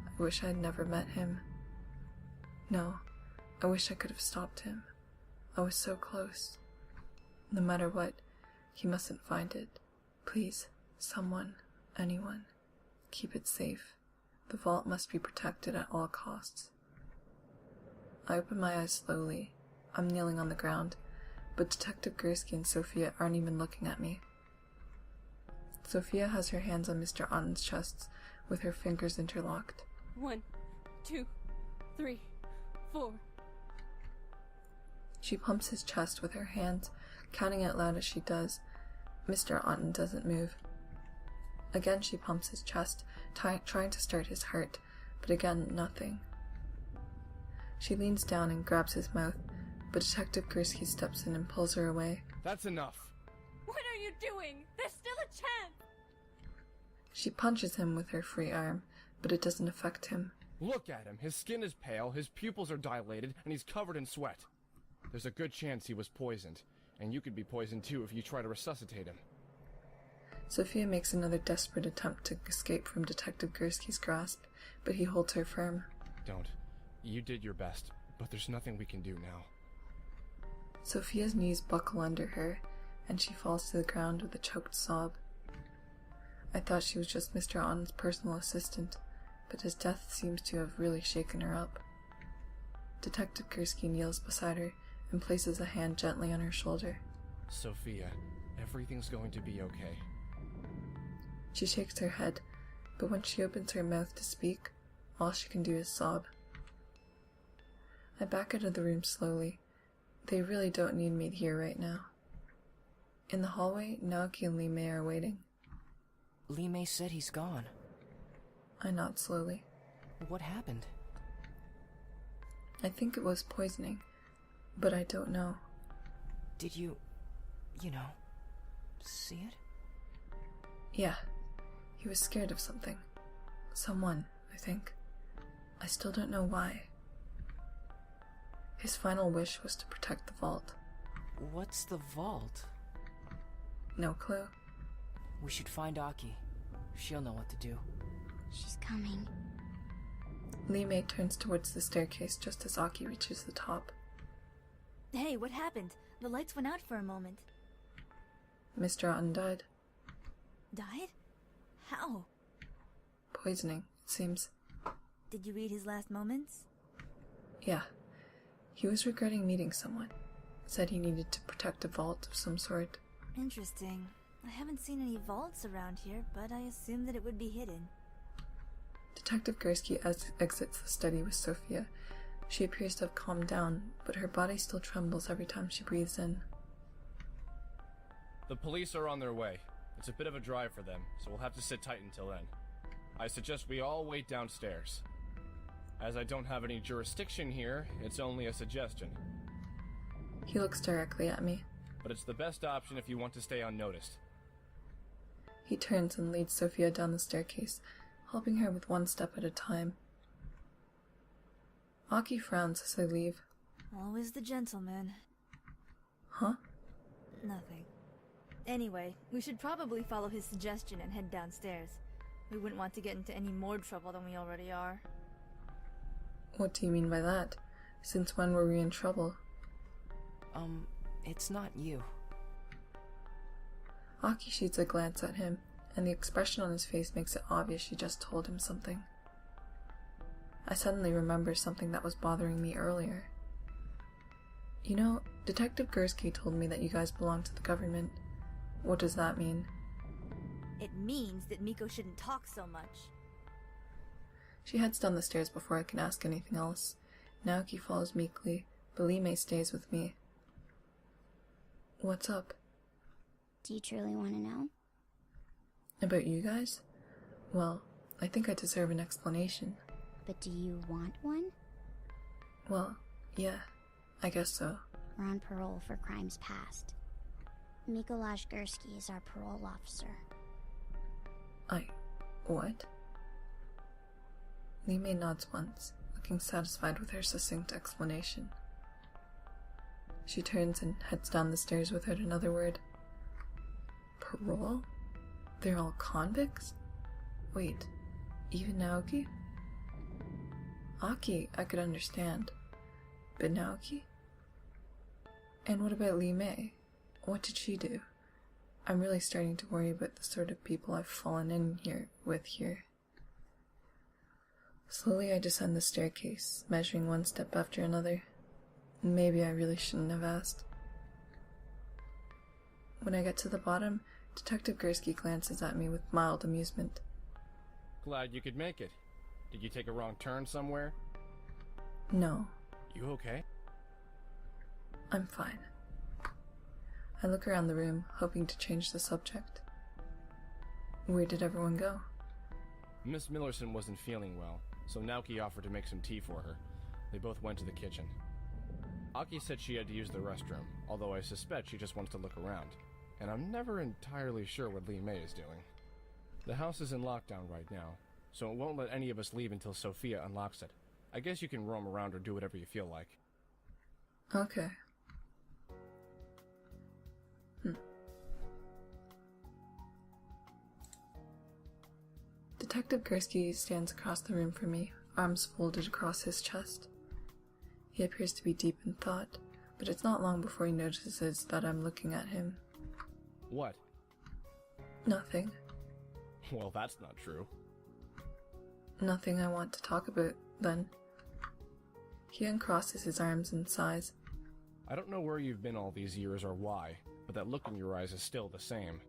I wish I'd never met him. No, I wish I could have stopped him. I was so close. No matter what, he mustn't find it. Please, someone, anyone, keep it safe. The vault must be protected at all costs. I open my eyes slowly. I'm kneeling on the ground, but Detective Gursky and Sophia aren't even looking at me. Sophia has her hands on Mr. Otten's chest, with her fingers interlocked. 1, 2, 3, 4. She pumps his chest with her hands, counting out loud as she does. Mr. Otten doesn't move. Again she pumps his chest, trying to start his heart, but again nothing. She leans down and grabs his mouth, but Detective Gursky steps in and pulls her away. That's enough. What are you doing? There's still a chance! She punches him with her free arm, but it doesn't affect him. Look at him. His skin is pale, his pupils are dilated, and he's covered in sweat. There's a good chance he was poisoned, and you could be poisoned too if you try to resuscitate him. Sophia makes another desperate attempt to escape from Detective Gursky's grasp, but he holds her firm. Don't. You did your best, but there's nothing we can do now. Sophia's knees buckle under her, and she falls to the ground with a choked sob. I thought she was just Mr. Otten's personal assistant, but his death seems to have really shaken her up. Detective Gursky kneels beside her and places a hand gently on her shoulder. Sophia, everything's going to be okay. She shakes her head, but when she opens her mouth to speak, all she can do is sob. I back out of the room slowly. They really don't need me here right now. In the hallway, Naoki and Lee Mei are waiting. Lee Mei said he's gone. I nod slowly. What happened? I think it was poisoning, but I don't know. Did you see it? Yeah, he was scared of something. Someone, I think. I still don't know why. His final wish was to protect the vault. What's the vault? No clue. We should find Aki. She'll know what to do. She's coming. Lee Mei turns towards the staircase just as Aki reaches the top. Hey, what happened? The lights went out for a moment. Mr. Otten died. Died? How? Poisoning, it seems. Did you read his last moments? Yeah. He was regretting meeting someone. Said he needed to protect a vault of some sort. Interesting. I haven't seen any vaults around here, but I assumed that it would be hidden. Detective Gursky exits the study with Sophia. She appears to have calmed down, but her body still trembles every time she breathes in. The police are on their way. It's a bit of a drive for them, so we'll have to sit tight until then. I suggest we all wait downstairs. As I don't have any jurisdiction here, it's only a suggestion. He looks directly at me. But it's the best option if you want to stay unnoticed. He turns and leads Sophia down the staircase, helping her with one step at a time. Aki frowns as they leave. Always the gentleman. Huh? Nothing. Anyway, we should probably follow his suggestion and head downstairs. We wouldn't want to get into any more trouble than we already are. What do you mean by that? Since when were we in trouble? It's not you. Aki shoots a glance at him, and the expression on his face makes it obvious she just told him something. I suddenly remember something that was bothering me earlier. You know, Detective Gursky told me that you guys belong to the government. What does that mean? It means that Miko shouldn't talk so much. She heads down the stairs before I can ask anything else. Naoki follows meekly, but Lee Mei stays with me. What's up? Do you truly want to know? About you guys? Well, I think I deserve an explanation. But do you want one? Well, yeah, I guess so. We're on parole for crimes past. Mikolaj Gursky is our parole officer. What? Lee Mei nods once, looking satisfied with her succinct explanation. She turns and heads down the stairs without another word. Parole? They're all convicts? Wait, even Naoki? Aki, I could understand. But Naoki? And what about Lee Mei? What did she do? I'm really starting to worry about the sort of people I've fallen in with here. Slowly I descend the staircase, measuring one step after another. Maybe I really shouldn't have asked. When I get to the bottom, Detective Gursky glances at me with mild amusement. Glad you could make it. Did you take a wrong turn somewhere? No. You okay? I'm fine. I look around the room, hoping to change the subject. Where did everyone go? Miss Millerson wasn't feeling well, so Naoki offered to make some tea for her. They both went to the kitchen. Aki said she had to use the restroom, although I suspect she just wants to look around. And I'm never entirely sure what Lee Mei is doing. The house is in lockdown right now, so it won't let any of us leave until Sophia unlocks it. I guess you can roam around or do whatever you feel like. Okay. Detective Gursky stands across the room from me, arms folded across his chest. He appears to be deep in thought, but it's not long before he notices that I'm looking at him. What? Nothing. Well, that's not true. Nothing I want to talk about, then. He uncrosses his arms and sighs. I don't know where you've been all these years or why, but that look in your eyes is still the same.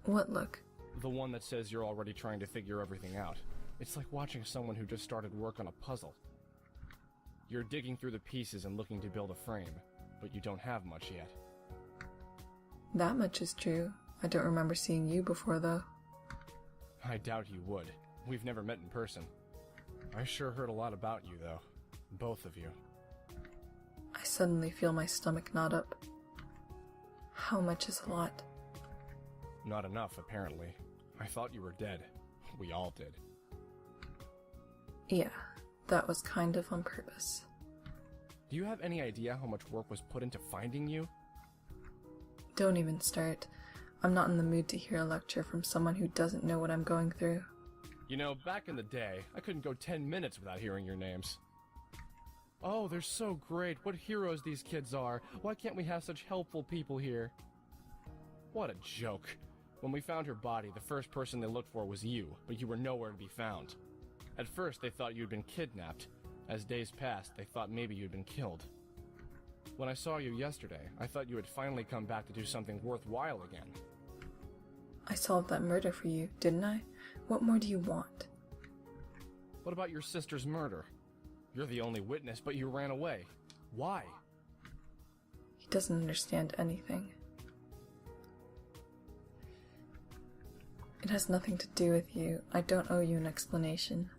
What look? The one that says you're already trying to figure everything out. It's like watching someone who just started work on a puzzle. You're digging through the pieces and looking to build a frame, but you don't have much yet. That much is true. I don't remember seeing you before, though. I doubt you would. We've never met in person. I sure heard a lot about you, though. Both of you. I suddenly feel my stomach knot up. How much is a lot? Not enough, apparently. I thought you were dead. We all did. Yeah, that was kind of on purpose. Do you have any idea how much work was put into finding you? Don't even start. I'm not in the mood to hear a lecture from someone who doesn't know what I'm going through. You know, back in the day, I couldn't go 10 minutes without hearing your names. Oh, they're so great. What heroes these kids are. Why can't we have such helpful people here? What a joke. When we found her body, the first person they looked for was you, but you were nowhere to be found. At first, they thought you'd been kidnapped. As days passed, they thought maybe you'd been killed. When I saw you yesterday, I thought you had finally come back to do something worthwhile again. I solved that murder for you, didn't I? What more do you want? What about your sister's murder? You're the only witness, but you ran away. Why? He doesn't understand anything. It has nothing to do with you. I don't owe you an explanation.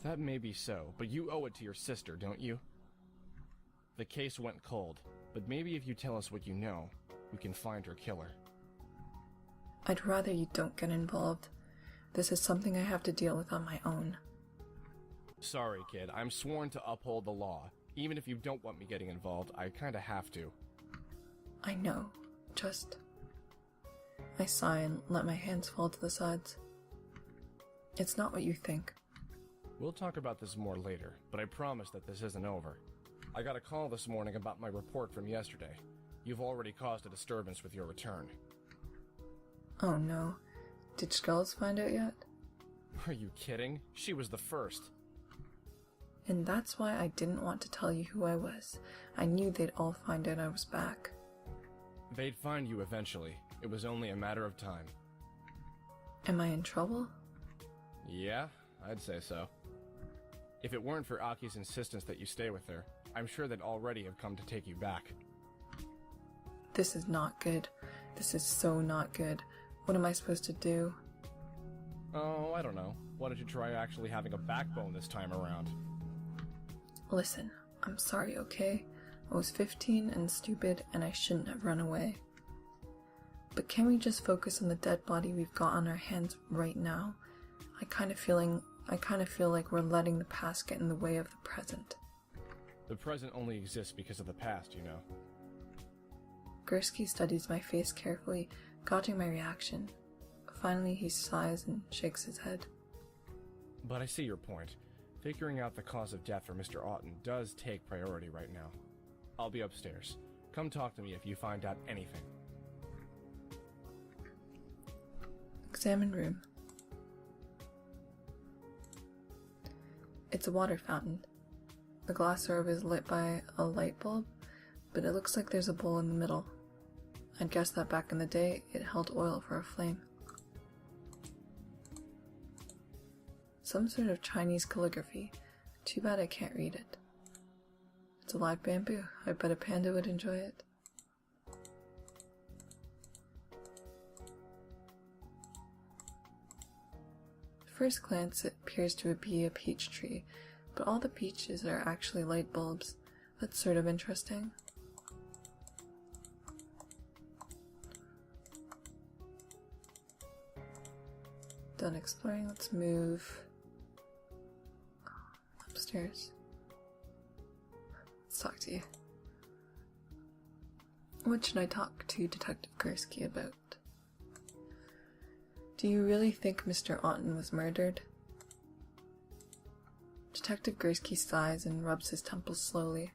That may be so, but you owe it to your sister, don't you? The case went cold, but maybe if you tell us what you know, we can find her killer. I'd rather you don't get involved. This is something I have to deal with on my own. Sorry, kid. I'm sworn to uphold the law. Even if you don't want me getting involved, I kinda have to. I know. Just... I sigh and let my hands fall to the sides. It's not what you think. We'll talk about this more later, but I promise that this isn't over. I got a call this morning about my report from yesterday. You've already caused a disturbance with your return. Oh no. Did Skulls find out yet? Are you kidding? She was the first. And that's why I didn't want to tell you who I was. I knew they'd all find out I was back. They'd find you eventually. It was only a matter of time. Am I in trouble? Yeah, I'd say so. If it weren't for Aki's insistence that you stay with her, I'm sure they'd already have come to take you back. This is not good. This is so not good. What am I supposed to do? Oh, I don't know. Why don't you try actually having a backbone this time around? Listen, I'm sorry, okay? I was 15 and stupid and I shouldn't have run away. But can we just focus on the dead body we've got on our hands right now? I kind of feel like we're letting the past get in the way of the present. The present only exists because of the past, you know. Gursky studies my face carefully, gauging my reaction. Finally, he sighs and shakes his head. But I see your point. Figuring out the cause of death for Mr. Otten does take priority right now. I'll be upstairs. Come talk to me if you find out anything. Examine room. It's a water fountain. The glass orb is lit by a light bulb, but it looks like there's a bowl in the middle. I'd guess that back in the day, it held oil for a flame. Some sort of Chinese calligraphy. Too bad I can't read it. It's a live bamboo. I bet a panda would enjoy it. At first glance, it appears to be a peach tree, but all the peaches are actually light bulbs. That's sort of interesting. Done exploring, let's move upstairs. Let's talk to you. What should I talk to Detective Gursky about? Do you really think Mr. Otten was murdered? Detective Gursky sighs and rubs his temples slowly.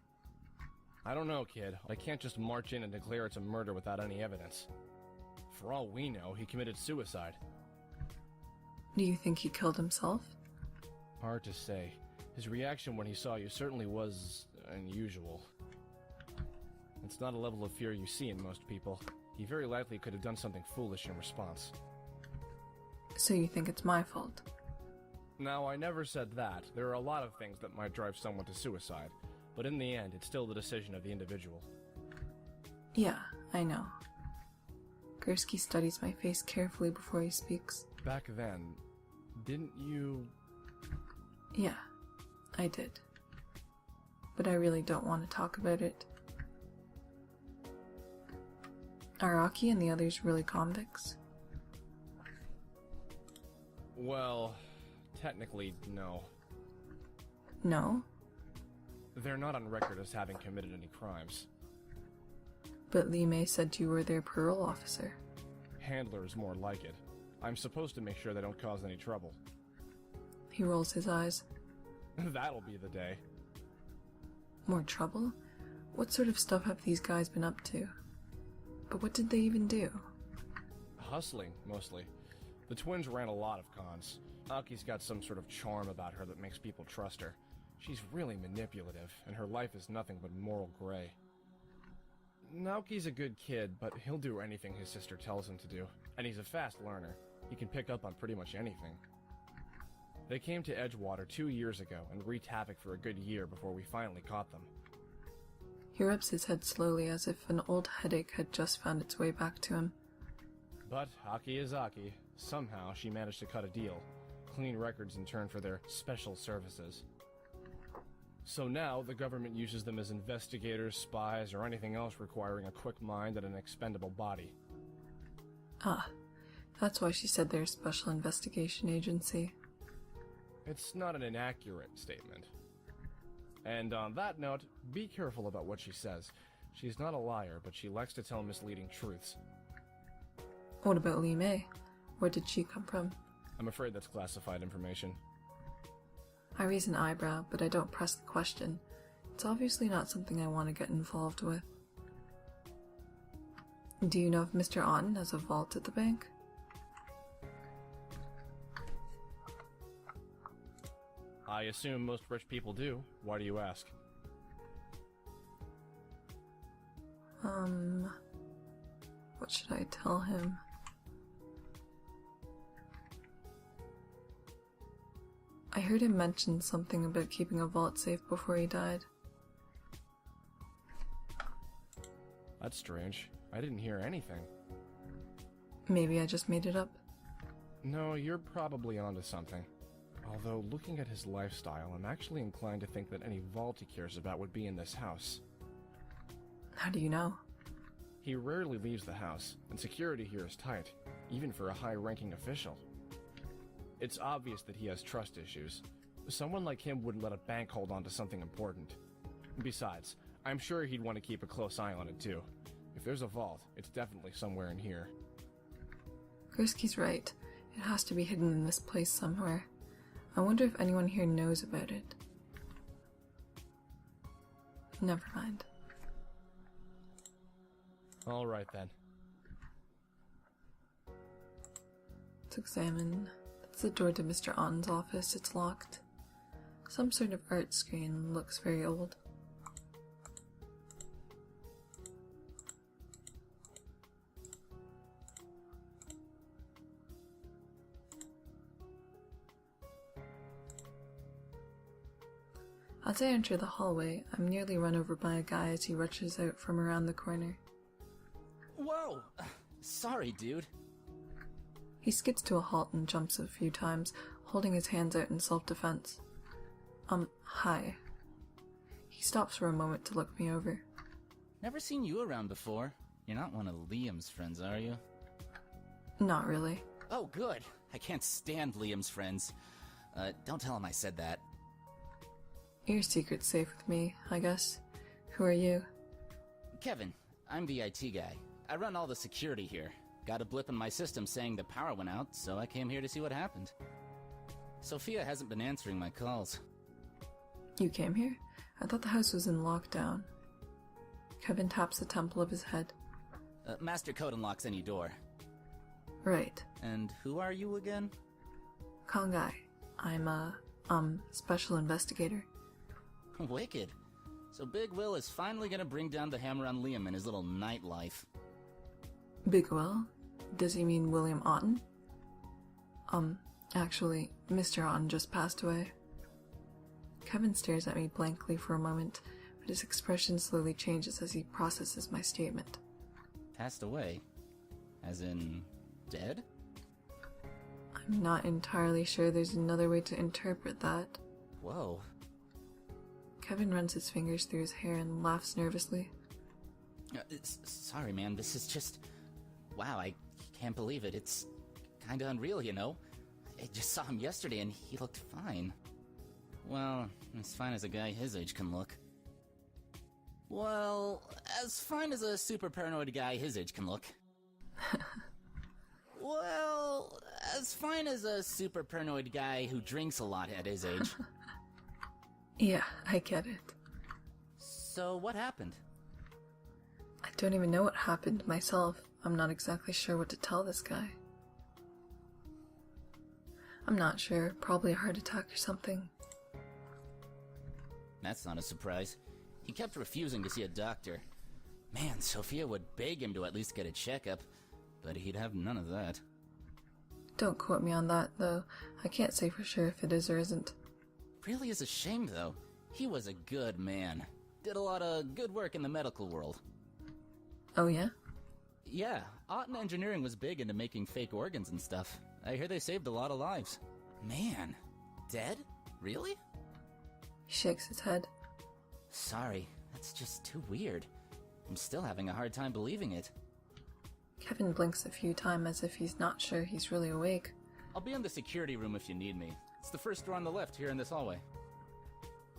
I don't know, kid. I can't just march in and declare it's a murder without any evidence. For all we know, he committed suicide. Do you think he killed himself? Hard to say. His reaction when he saw you certainly was unusual. It's not a level of fear you see in most people. He very likely could have done something foolish in response. So you think it's my fault? Now, I never said that. There are a lot of things that might drive someone to suicide, but in the end, it's still the decision of the individual. Yeah, I know. Gursky studies my face carefully before he speaks. Back then, didn't you... Yeah, I did. But I really don't want to talk about it. Are Aki and the others really convicts? Well, technically, no. No? They're not on record as having committed any crimes. But Li Mei said you were their parole officer. Handler is more like it. I'm supposed to make sure they don't cause any trouble. He rolls his eyes. That'll be the day. More trouble? What sort of stuff have these guys been up to? But what did they even do? Hustling, mostly. The twins ran a lot of cons. Aki's got some sort of charm about her that makes people trust her. She's really manipulative, and her life is nothing but moral gray. Naoki's a good kid, but he'll do anything his sister tells him to do. And he's a fast learner. He can pick up on pretty much anything. They came to Edgewater 2 years ago and wreaked havoc for a good year before we finally caught them. He rubs his head slowly as if an old headache had just found its way back to him. But Aki is Aki. Somehow she managed to cut a deal. Clean records in turn for their special services. So now the government uses them as investigators, spies, or anything else requiring a quick mind and an expendable body. Ah, that's why she said they're a special investigation agency. It's not an inaccurate statement. And on that note, be careful about what she says. She's not a liar, but she likes to tell misleading truths. What about Lee May? Where did she come from? I'm afraid that's classified information. I raise an eyebrow, but I don't press the question. It's obviously not something I want to get involved with. Do you know if Mr. Otten has a vault at the bank? I assume most rich people do. Why do you ask? What should I tell him? I heard him mention something about keeping a vault safe before he died. That's strange. I didn't hear anything. Maybe I just made it up. No, you're probably onto something. Although, looking at his lifestyle, I'm actually inclined to think that any vault he cares about would be in this house. How do you know? He rarely leaves the house, and security here is tight, even for a high-ranking official. It's obvious that he has trust issues. Someone like him wouldn't let a bank hold on to something important. Besides, I'm sure he'd want to keep a close eye on it too. If there's a vault, it's definitely somewhere in here. Gursky's right. It has to be hidden in this place somewhere. I wonder if anyone here knows about it. Never mind. Alright then. Let's examine. That's the door to Mr. On's office. It's locked. Some sort of art screen. Looks very old. As I enter the hallway, I'm nearly run over by a guy as he rushes out from around the corner. Whoa! Sorry, dude. He skids to a halt and jumps a few times, holding his hands out in self-defense. Hi. He stops for a moment to look me over. Never seen you around before. You're not one of Liam's friends, are you? Not really. Oh, good. I can't stand Liam's friends. Don't tell him I said that. Your secret's safe with me, I guess. Who are you? Kevin, I'm the IT guy. I run all the security here. Got a blip in my system saying the power went out, so I came here to see what happened. Sophia hasn't been answering my calls. You came here? I thought the house was in lockdown. Kevin taps the temple of his head. Master code unlocks any door. Right. And who are you again? Kansei. I'm a, special investigator. Wicked. So Big Will is finally gonna bring down the hammer on Liam in his little nightlife. Big Will? Does he mean William Otten? Actually, Mr. Otten just passed away. Kevin stares at me blankly for a moment, but his expression slowly changes as he processes my statement. Passed away? As in, dead? I'm not entirely sure there's another way to interpret that. Whoa. runs his fingers through his hair and laughs nervously. Sorry, man, this is just... Wow, I can't believe it. It's kinda unreal, you know? I just saw him yesterday and he looked fine. Well, as fine as a guy his age can look. Well, as fine as a super paranoid guy his age can look. Well, As fine as a super paranoid guy who drinks a lot at his age. Yeah, I get it. So what happened? I don't even know what happened myself. I'm not exactly sure what to tell this guy. I'm not sure. Probably a heart attack or something. That's not a surprise. He kept refusing to see a doctor. Man, Sophia would beg him to at least get a checkup, but he'd have none of that. Don't quote me on that, though. I can't say for sure if it is or isn't. Really is a shame, though. He was a good man. Did a lot of good work in the medical world. Oh, yeah? Yeah, Otten Engineering was big into making fake organs and stuff. I hear they saved a lot of lives. Man, dead? Really? He shakes his head. Sorry, that's just too weird. I'm still having a hard time believing it. Kevin blinks a few times as if he's not sure he's really awake. I'll be in the security room if you need me. It's the first door on the left here in this hallway.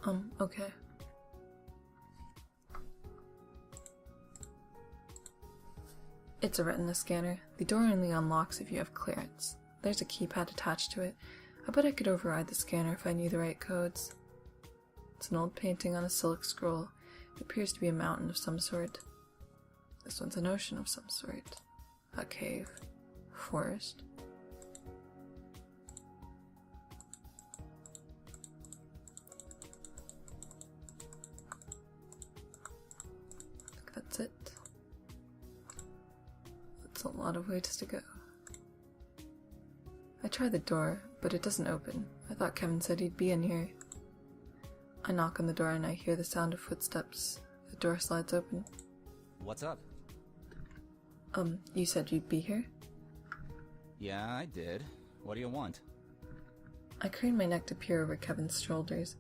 Okay. It's a retina scanner. The door only unlocks if you have clearance. There's a keypad attached to it. I bet I could override the scanner if I knew the right codes. It's an old painting on a silk scroll. It appears to be a mountain of some sort. This one's an ocean of some sort. A cave. Forest. I think that's it. That's a lot of ways to go. I try the door, but it doesn't open. I thought Kevin said he'd be in here. I knock on the door and I hear the sound of footsteps. The door slides open. What's up? You said you'd be here? Yeah, I did. What do you want? I crane my neck to peer over Kevin's shoulders.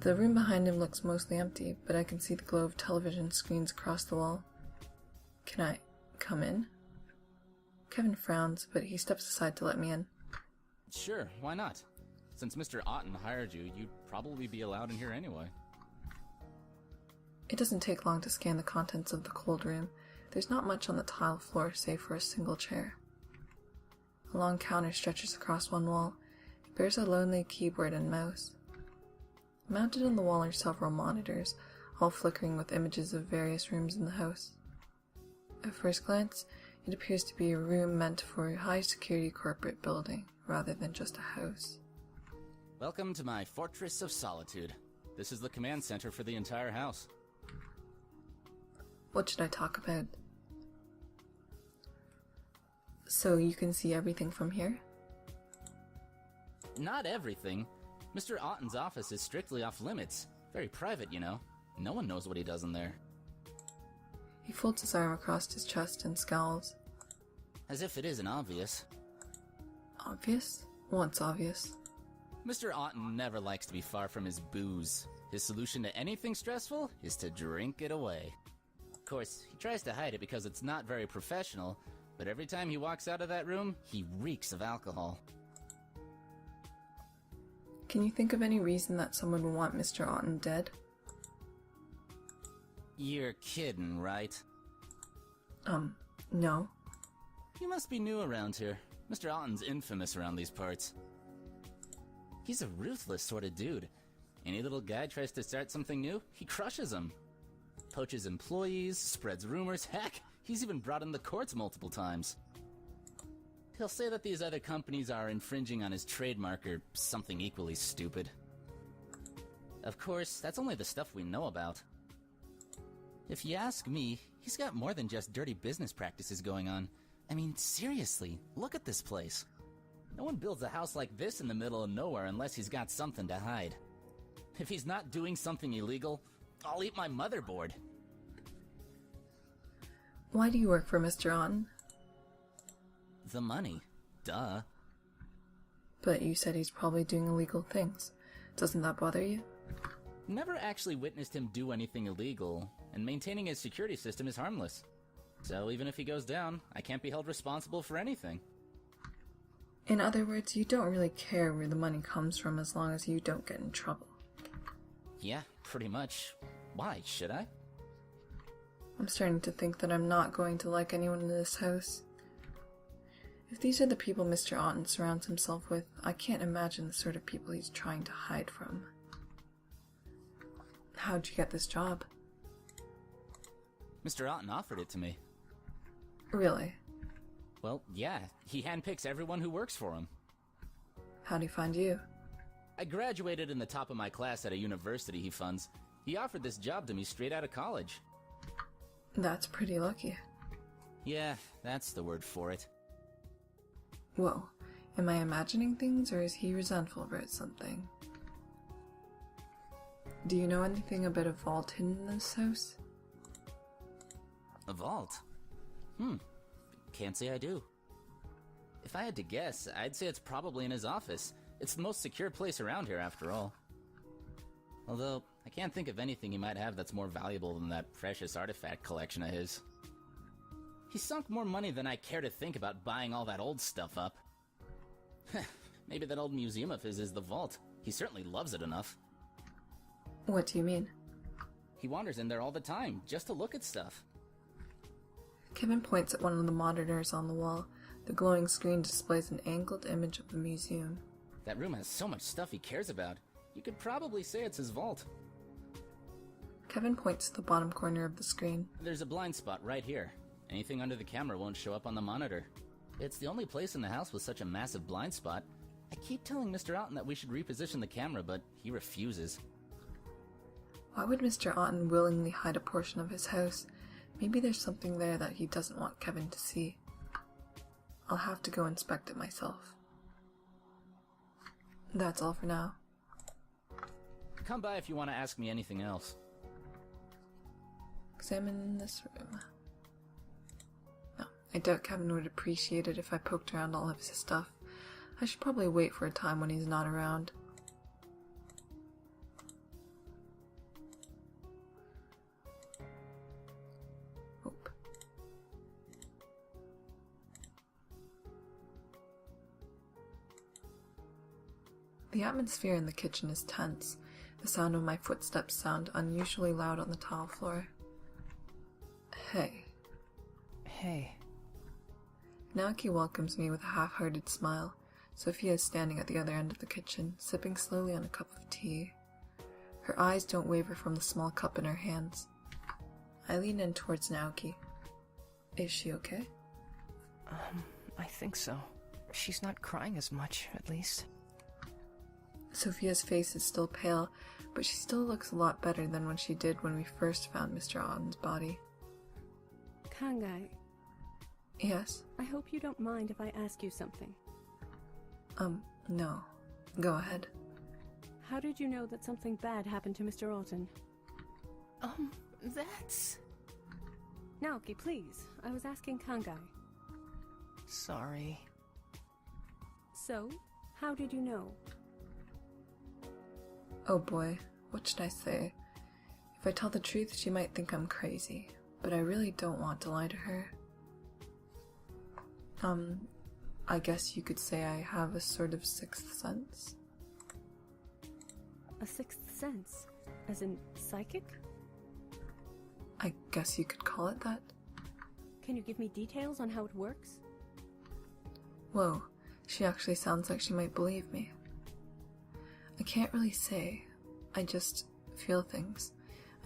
The room behind him looks mostly empty, but I can see the glow of television screens across the wall. Can I come in? Kevin frowns, but he steps aside to let me in. Sure, why not? Since Mr. Otten hired you, you'd probably be allowed in here anyway. It doesn't take long to scan the contents of the cold room. There's not much on the tile floor save for a single chair. A long counter stretches across one wall. It bears a lonely keyboard and mouse. Mounted on the wall are several monitors, all flickering with images of various rooms in the house. At first glance, it appears to be a room meant for a high-security corporate building, rather than just a house. Welcome to my Fortress of Solitude. This is the command center for the entire house. What should I talk about? So you can see everything from here? Not everything. Mr. Otten's office is strictly off limits. Very private, you know. No one knows what he does in there. He folds his arm across his chest and scowls. As if it isn't obvious. Obvious? What's obvious? Mr. Otten never likes to be far from his booze. His solution to anything stressful is to drink it away. Of course, he tries to hide it because it's not very professional, but every time he walks out of that room, he reeks of alcohol. Can you think of any reason that someone would want Mr. Otten dead? You're kidding, right? No. You must be new around here. Mr. Otten's infamous around these parts. He's a ruthless sort of dude. Any little guy tries to start something new, he crushes him. Poaches employees, spreads rumors, heck, he's even brought in the courts multiple times. He'll say that these other companies are infringing on his trademark or something equally stupid. Of course, that's only the stuff we know about. If you ask me, he's got more than just dirty business practices going on. I mean, seriously, look at this place. No one builds a house like this in the middle of nowhere unless he's got something to hide. If he's not doing something illegal, I'll eat my motherboard. Why do you work for Mr. Otten? The money. Duh. But you said he's probably doing illegal things. Doesn't that bother you? Never actually witnessed him do anything illegal, and maintaining his security system is harmless. So even if he goes down, I can't be held responsible for anything. In other words, you don't really care where the money comes from as long as you don't get in trouble. Yeah, pretty much. Why, should I? I'm starting to think that I'm not going to like anyone in this house. If these are the people Mr. Otten surrounds himself with, I can't imagine the sort of people he's trying to hide from. How'd you get this job? Mr. Otten offered it to me. Really? Well, yeah, he handpicks everyone who works for him. How'd he find you? I graduated in the top of my class at a university he funds. He offered this job to me straight out of college. That's pretty lucky. Yeah, that's the word for it. Whoa, am I imagining things, or is he resentful about something? Do you know anything about a vault hidden in this house? A vault? Can't say I do. If I had to guess, I'd say it's probably in his office. It's the most secure place around here, after all. Although, I can't think of anything he might have that's more valuable than that precious artifact collection of his. He sunk more money than I care to think about buying all that old stuff up. Maybe that old museum of his is the vault. He certainly loves it enough. What do you mean? He wanders in there all the time, just to look at stuff. Kevin points at one of the monitors on the wall. The glowing screen displays an angled image of the museum. That room has so much stuff he cares about. You could probably say it's his vault. Kevin points to the bottom corner of the screen. There's a blind spot right here. Anything under the camera won't show up on the monitor. It's the only place in the house with such a massive blind spot. I keep telling Mr. Otten that we should reposition the camera, but he refuses. Why would Mr. Otten willingly hide a portion of his house? Maybe there's something there that he doesn't want Kevin to see. I'll have to go inspect it myself. That's all for now. Come by if you want to ask me anything else. Examine this room. No, I doubt Kevin would appreciate it if I poked around all of his stuff. I should probably wait for a time when he's not around. Oop. The atmosphere in the kitchen is tense. The sound of my footsteps sound unusually loud on the tile floor. Hey. Hey. Naoki welcomes me with a half-hearted smile. Sophia is standing at the other end of the kitchen, sipping slowly on a cup of tea. Her eyes don't waver from the small cup in her hands. I lean in towards Naoki. Is she okay? I think so. She's not crying as much, at least. Sophia's face is still pale, but she still looks a lot better than when she did when we first found Mr. Otten's body. Kansei, Yes? I hope you don't mind if I ask you something. No. Go ahead. How did you know that something bad happened to Mr. Otten? That's... Naoki, please. I was asking Kansei. Sorry. So, how did you know? Oh boy, what should I say? If I tell the truth, she might think I'm crazy, but I really don't want to lie to her. I guess you could say I have a sort of sixth sense. A sixth sense? As in psychic? I guess you could call it that. Can you give me details on how it works? Whoa, she actually sounds like she might believe me. I can't really say. I just feel things.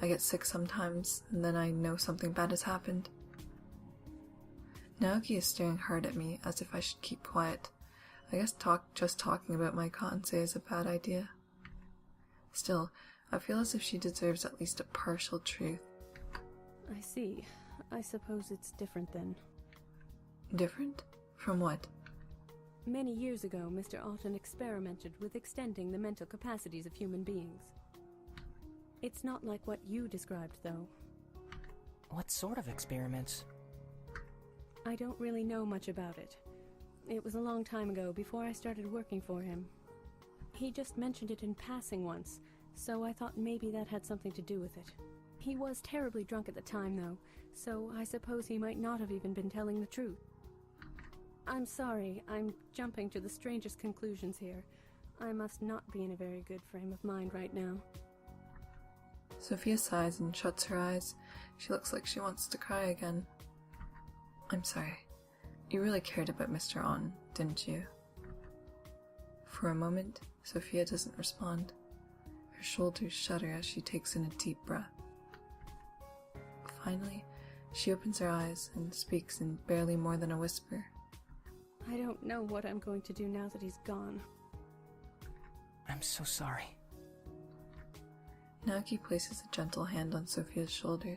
I get sick sometimes, and then I know something bad has happened. Naoki is staring hard at me, as if I should keep quiet. I guess just talking about my Kansei is a bad idea. Still, I feel as if she deserves at least a partial truth. I see. I suppose it's different then. Different? From what? Many years ago, Mr. Otten experimented with extending the mental capacities of human beings. It's not like what you described, though. What sort of experiments? I don't really know much about it. It was a long time ago, before I started working for him. He just mentioned it in passing once, so I thought maybe that had something to do with it. He was terribly drunk at the time, though, so I suppose he might not have even been telling the truth. I'm sorry, I'm jumping to the strangest conclusions here. I must not be in a very good frame of mind right now. Sophia sighs and shuts her eyes. She looks like she wants to cry again. I'm sorry. You really cared about Mr. On, didn't you? For a moment, Sophia doesn't respond. Her shoulders shudder as she takes in a deep breath. Finally, she opens her eyes and speaks in barely more than a whisper. I don't know what I'm going to do now that he's gone. I'm so sorry. Naoki places a gentle hand on Sophia's shoulder.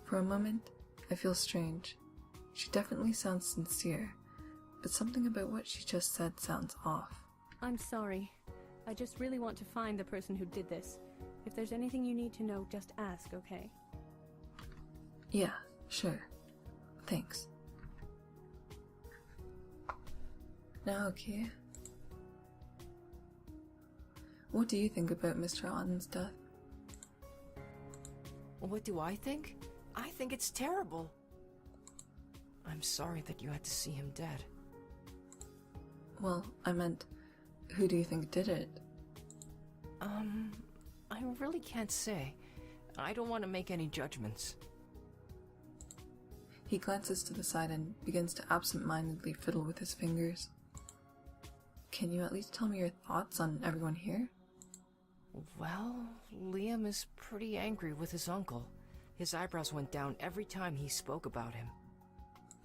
For a moment, I feel strange. She definitely sounds sincere, but something about what she just said sounds off. I'm sorry. I just really want to find the person who did this. If there's anything you need to know, just ask, okay? Yeah, sure. Thanks. Naoki, what do you think about Mr. Otten's death? What do I think? I think it's terrible. I'm sorry that you had to see him dead. Well, I meant, who do you think did it? I really can't say. I don't want to make any judgments. He glances to the side and begins to absent-mindedly fiddle with his fingers. Can you at least tell me your thoughts on everyone here? Well, Liam is pretty angry with his uncle. His eyebrows went down every time he spoke about him.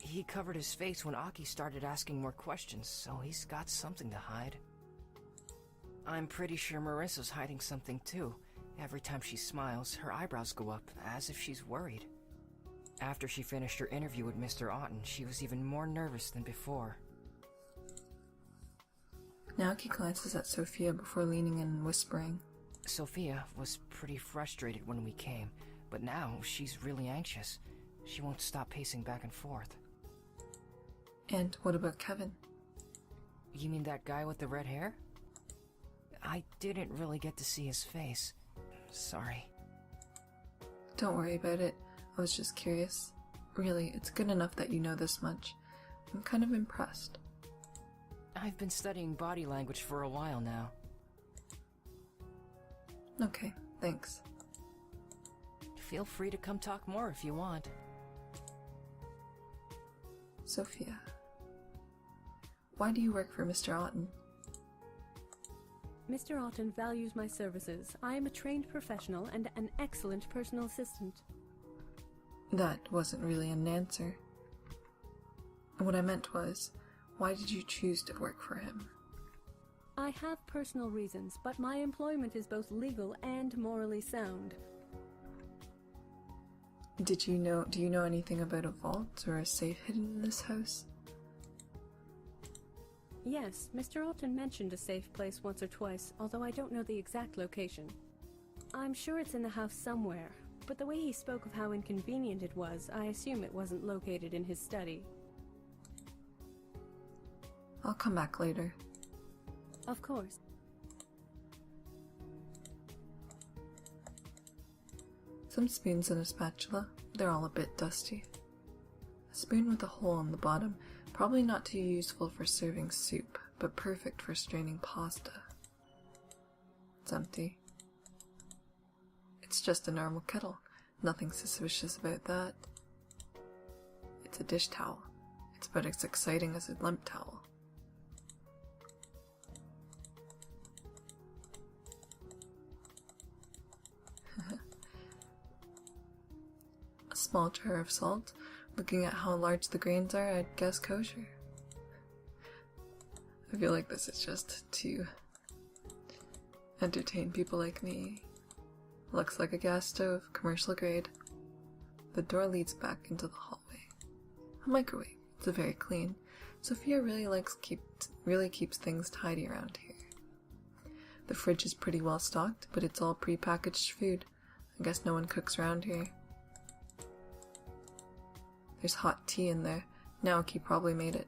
He covered his face when Aki started asking more questions, so he's got something to hide. I'm pretty sure Marissa's hiding something too. Every time she smiles, her eyebrows go up, as if she's worried. After she finished her interview with Mr. Otten, she was even more nervous than before. Naoki glances at Sophia before leaning in and whispering. Sophia was pretty frustrated when we came, but now she's really anxious. She won't stop pacing back and forth. And what about Kevin? You mean that guy with the red hair? I didn't really get to see his face. Sorry. Don't worry about it. I was just curious. Really, it's good enough that you know this much. I'm kind of impressed. I've been studying body language for a while now. Okay, thanks. Feel free to come talk more if you want. Sophia, why do you work for Mr. Otten? Mr. Otten values my services. I am a trained professional and an excellent personal assistant. That wasn't really an answer. What I meant was, why did you choose to work for him? I have personal reasons, but my employment is both legal and morally sound. Do you know anything about a vault or a safe hidden in this house? Yes, Mr. Otten mentioned a safe place once or twice, although I don't know the exact location. I'm sure it's in the house somewhere, but the way he spoke of how inconvenient it was, I assume it wasn't located in his study. I'll come back later. Of course. Some spoons and a spatula. They're all a bit dusty. A spoon with a hole in the bottom, probably not too useful for serving soup, but perfect for straining pasta. It's empty. It's just a normal kettle. Nothing suspicious about that. It's a dish towel. It's about as exciting as a limp towel. A small jar of salt. Looking at how large the grains are, I'd guess kosher. I feel like this is just to entertain people like me. Looks like a gas stove, commercial grade. The door leads back into the hallway. A microwave. It's very clean. Sophia really keeps things tidy around here. The fridge is pretty well stocked, but it's all pre-packaged food. I guess no one cooks around here. There's hot tea in there. Naoki probably made it.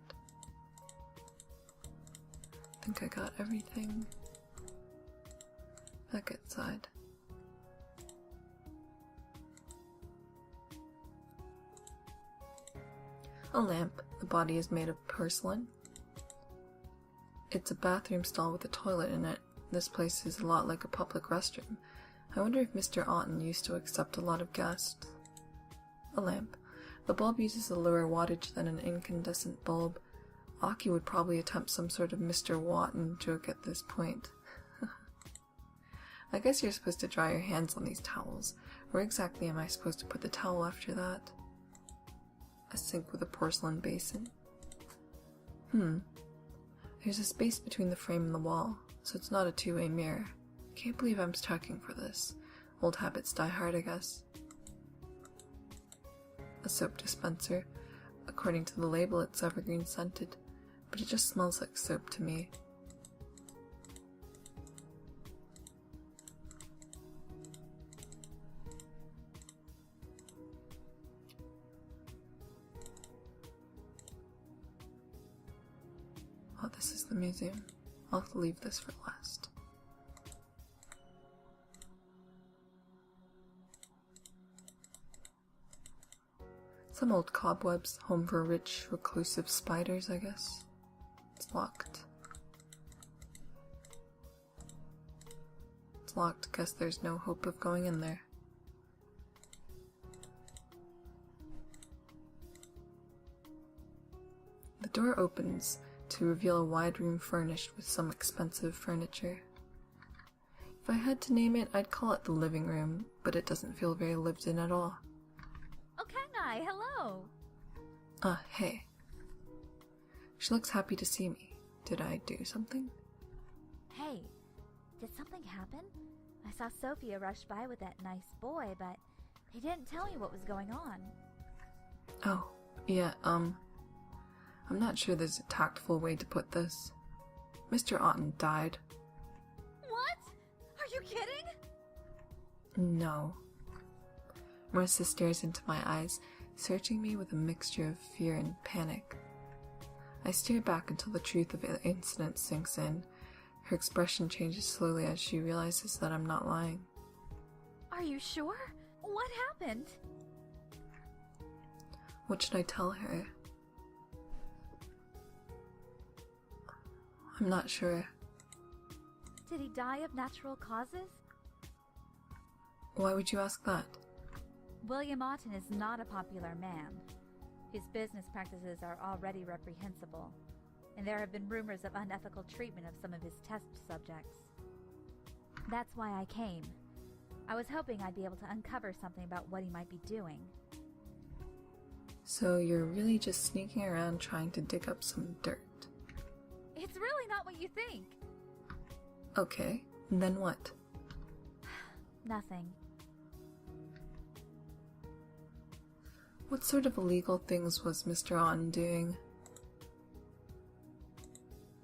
I think I got everything. Back outside. A lamp. The body is made of porcelain. It's a bathroom stall with a toilet in it. This place is a lot like a public restroom. I wonder if Mr. Otten used to accept a lot of guests. A lamp. The bulb uses a lower wattage than an incandescent bulb. Aki would probably attempt some sort of Mr. Watton joke at this point. I guess you're supposed to dry your hands on these towels. Where exactly am I supposed to put the towel after that? A sink with a porcelain basin? There's a space between the frame and the wall, so it's not a two-way mirror. Can't believe I'm checking for this. Old habits die hard, I guess. A soap dispenser. According to the label, it's evergreen scented, but it just smells like soap to me. Oh, this is the museum. I'll have to leave this for last. Some old cobwebs, home for rich, reclusive spiders, I guess. It's locked. It's locked, guess there's no hope of going in there. The door opens to reveal a wide room furnished with some expensive furniture. If I had to name it, I'd call it the living room, but it doesn't feel very lived in at all. Oh, Kansei, hello! Hey. She looks happy to see me. Did I do something? Hey, did something happen? I saw Sophia rush by with that nice boy, but he didn't tell me what was going on. Oh, yeah, I'm not sure there's a tactful way to put this. Mr. Otten died. What? Are you kidding? No. Marissa stares into my eyes, searching me with a mixture of fear and panic. I stare back until the truth of the incident sinks in. Her expression changes slowly as she realizes that I'm not lying. Are you sure? What happened? What should I tell her? I'm not sure. Did he die of natural causes? Why would you ask that? William Otten is not a popular man. His business practices are already reprehensible, and there have been rumors of unethical treatment of some of his test subjects. That's why I came. I was hoping I'd be able to uncover something about what he might be doing. So you're really just sneaking around trying to dig up some dirt? It's really not what you think. Okay, then what? Nothing. What sort of illegal things was Mr. Otten doing?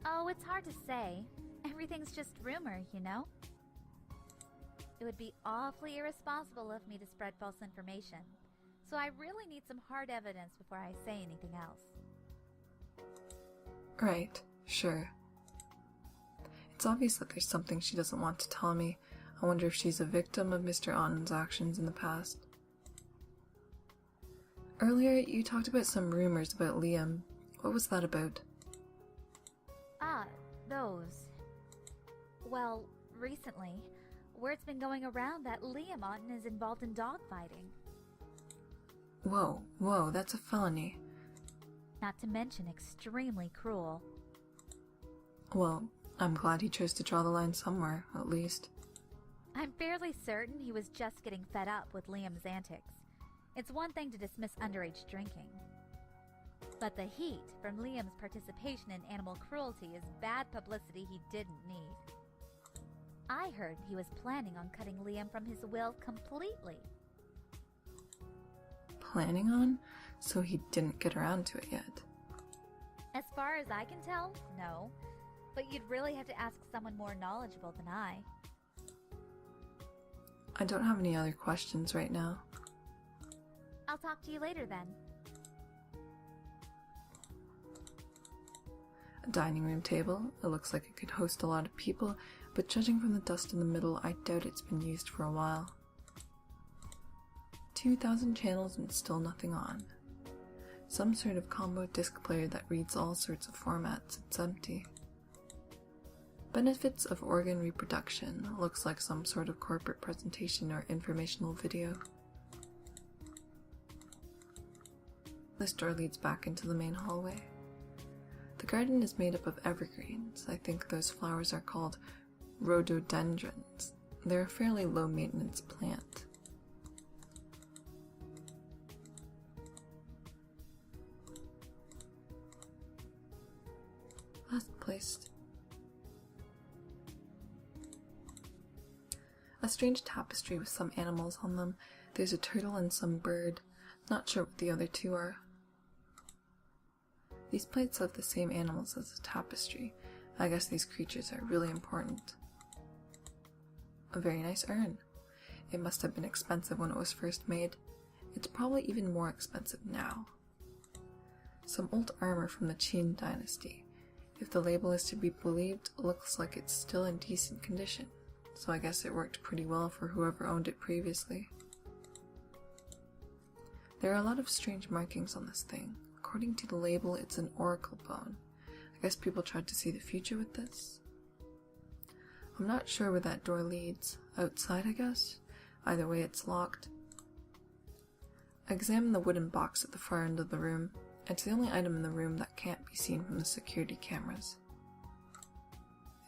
Oh, it's hard to say. Everything's just rumor, you know? It would be awfully irresponsible of me to spread false information, so I really need some hard evidence before I say anything else. Right, sure. It's obvious that there's something she doesn't want to tell me. I wonder if she's a victim of Mr. Otten's actions in the past. Earlier, you talked about some rumors about Liam. What was that about? Those. Well, recently, word's been going around that Liam Otten is involved in dogfighting. Whoa, that's a felony. Not to mention extremely cruel. Well, I'm glad he chose to draw the line somewhere, at least. I'm fairly certain he was just getting fed up with Liam's antics. It's one thing to dismiss underage drinking, but the heat from Liam's participation in animal cruelty is bad publicity he didn't need. I heard he was planning on cutting Liam from his will completely. Planning on? So he didn't get around to it yet. As far as I can tell, no. But you'd really have to ask someone more knowledgeable than I. I don't have any other questions right now. I'll talk to you later then. A dining room table. It looks like it could host a lot of people, but judging from the dust in the middle, I doubt it's been used for a while. 2,000 channels and still nothing on. Some sort of combo disc player that reads all sorts of formats. It's empty. Benefits of organ reproduction. Looks like some sort of corporate presentation or informational video. This door leads back into the main hallway. The garden is made up of evergreens. I think those flowers are called rhododendrons. They're a fairly low-maintenance plant. Last placed. A strange tapestry with some animals on them. There's a turtle and some bird. Not sure what the other two are. These plates have the same animals as the tapestry. I guess these creatures are really important. A very nice urn. It must have been expensive when it was first made. It's probably even more expensive now. Some old armor from the Qin dynasty. If the label is to be believed, it looks like it's still in decent condition, so I guess it worked pretty well for whoever owned it previously. There are a lot of strange markings on this thing. According to the label, it's an oracle bone. I guess people tried to see the future with this. I'm not sure where that door leads. Outside, I guess? Either way, it's locked. I examine the wooden box at the far end of the room. It's the only item in the room that can't be seen from the security cameras.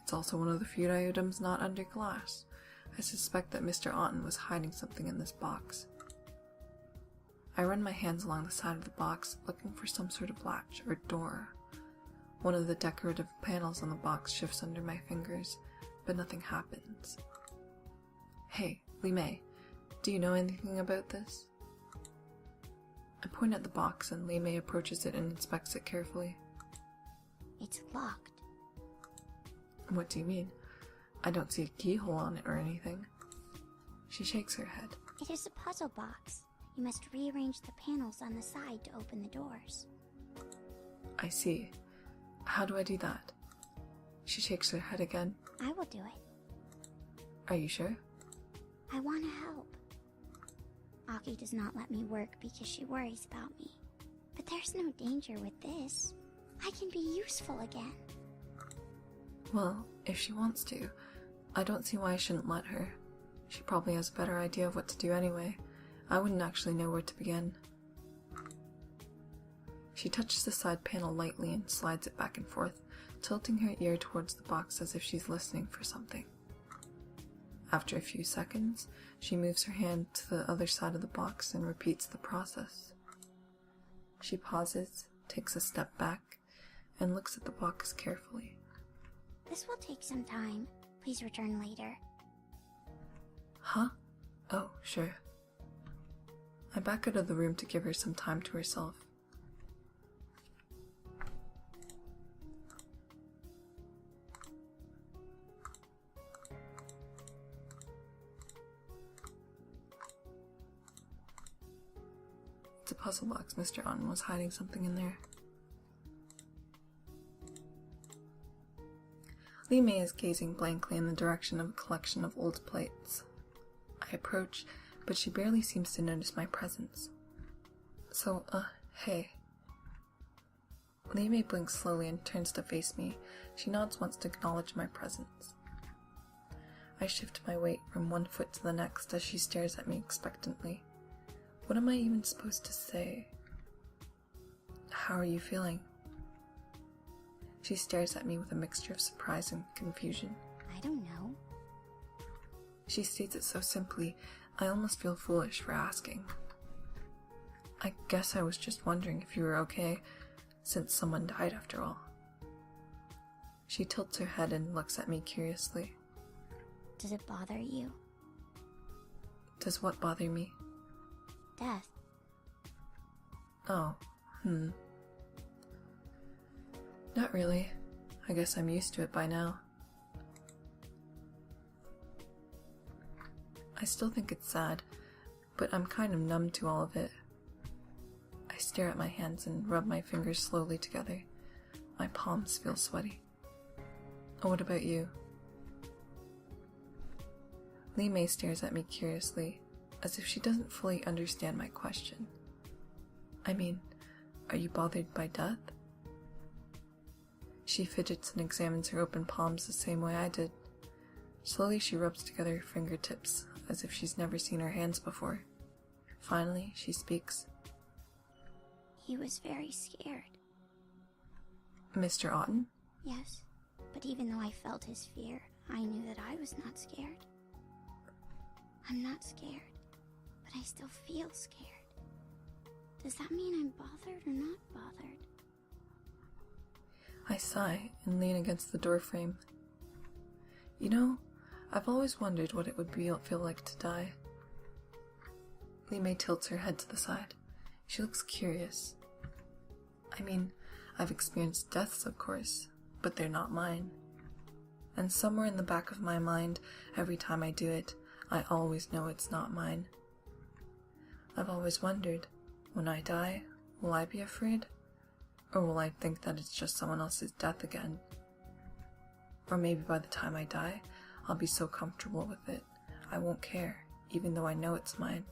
It's also one of the few items not under glass. I suspect that Mr. Otten was hiding something in this box. I run my hands along the side of the box, looking for some sort of latch or door. One of the decorative panels on the box shifts under my fingers, but nothing happens. Hey, Li Mei, do you know anything about this? I point at the box and Li Mei approaches it and inspects it carefully. It's locked. What do you mean? I don't see a keyhole on it or anything. She shakes her head. It is a puzzle box. You must rearrange the panels on the side to open the doors. I see. How do I do that? She shakes her head again. I will do it. Are you sure? I want to help. Aki does not let me work because she worries about me. But there's no danger with this. I can be useful again. Well, if she wants to, I don't see why I shouldn't let her. She probably has a better idea of what to do anyway. I wouldn't actually know where to begin. She touches the side panel lightly and slides it back and forth, tilting her ear towards the box as if she's listening for something. After a few seconds, she moves her hand to the other side of the box and repeats the process. She pauses, takes a step back, and looks at the box carefully. This will take some time. Please return later. Huh? Oh, sure. I back out of the room to give her some time to herself. It's a puzzle box. Mr. Otten was hiding something in there. Li Mei is gazing blankly in the direction of a collection of old plates. I approach, but she barely seems to notice my presence. So, hey. Li Mei blinks slowly and turns to face me. She nods once to acknowledge my presence. I shift my weight from one foot to the next as she stares at me expectantly. What am I even supposed to say? How are you feeling? She stares at me with a mixture of surprise and confusion. I don't know. She states it so simply, I almost feel foolish for asking. I guess I was just wondering if you were okay, since someone died after all. She tilts her head and looks at me curiously. Does it bother you? Does what bother me? Death. Oh, Not really. I guess I'm used to it by now. I still think it's sad, but I'm kind of numb to all of it. I stare at my hands and rub my fingers slowly together. My palms feel sweaty. What about you? Li Mei stares at me curiously, as if she doesn't fully understand my question. I mean, are you bothered by death? She fidgets and examines her open palms the same way I did. Slowly she rubs together her fingertips, as if she's never seen her hands before. Finally, she speaks. He was very scared. Mr. Otten? Yes, but even though I felt his fear, I knew that I was not scared. I'm not scared, but I still feel scared. Does that mean I'm bothered or not bothered? I sigh and lean against the doorframe. You know, I've always wondered what it would feel like to die. Li Mei tilts her head to the side. She looks curious. I mean, I've experienced deaths, of course, but they're not mine. And somewhere in the back of my mind, every time I do it, I always know it's not mine. I've always wondered, when I die, will I be afraid? Or will I think that it's just someone else's death again? Or maybe by the time I die, I'll be so comfortable with it, I won't care, even though I know it's mine.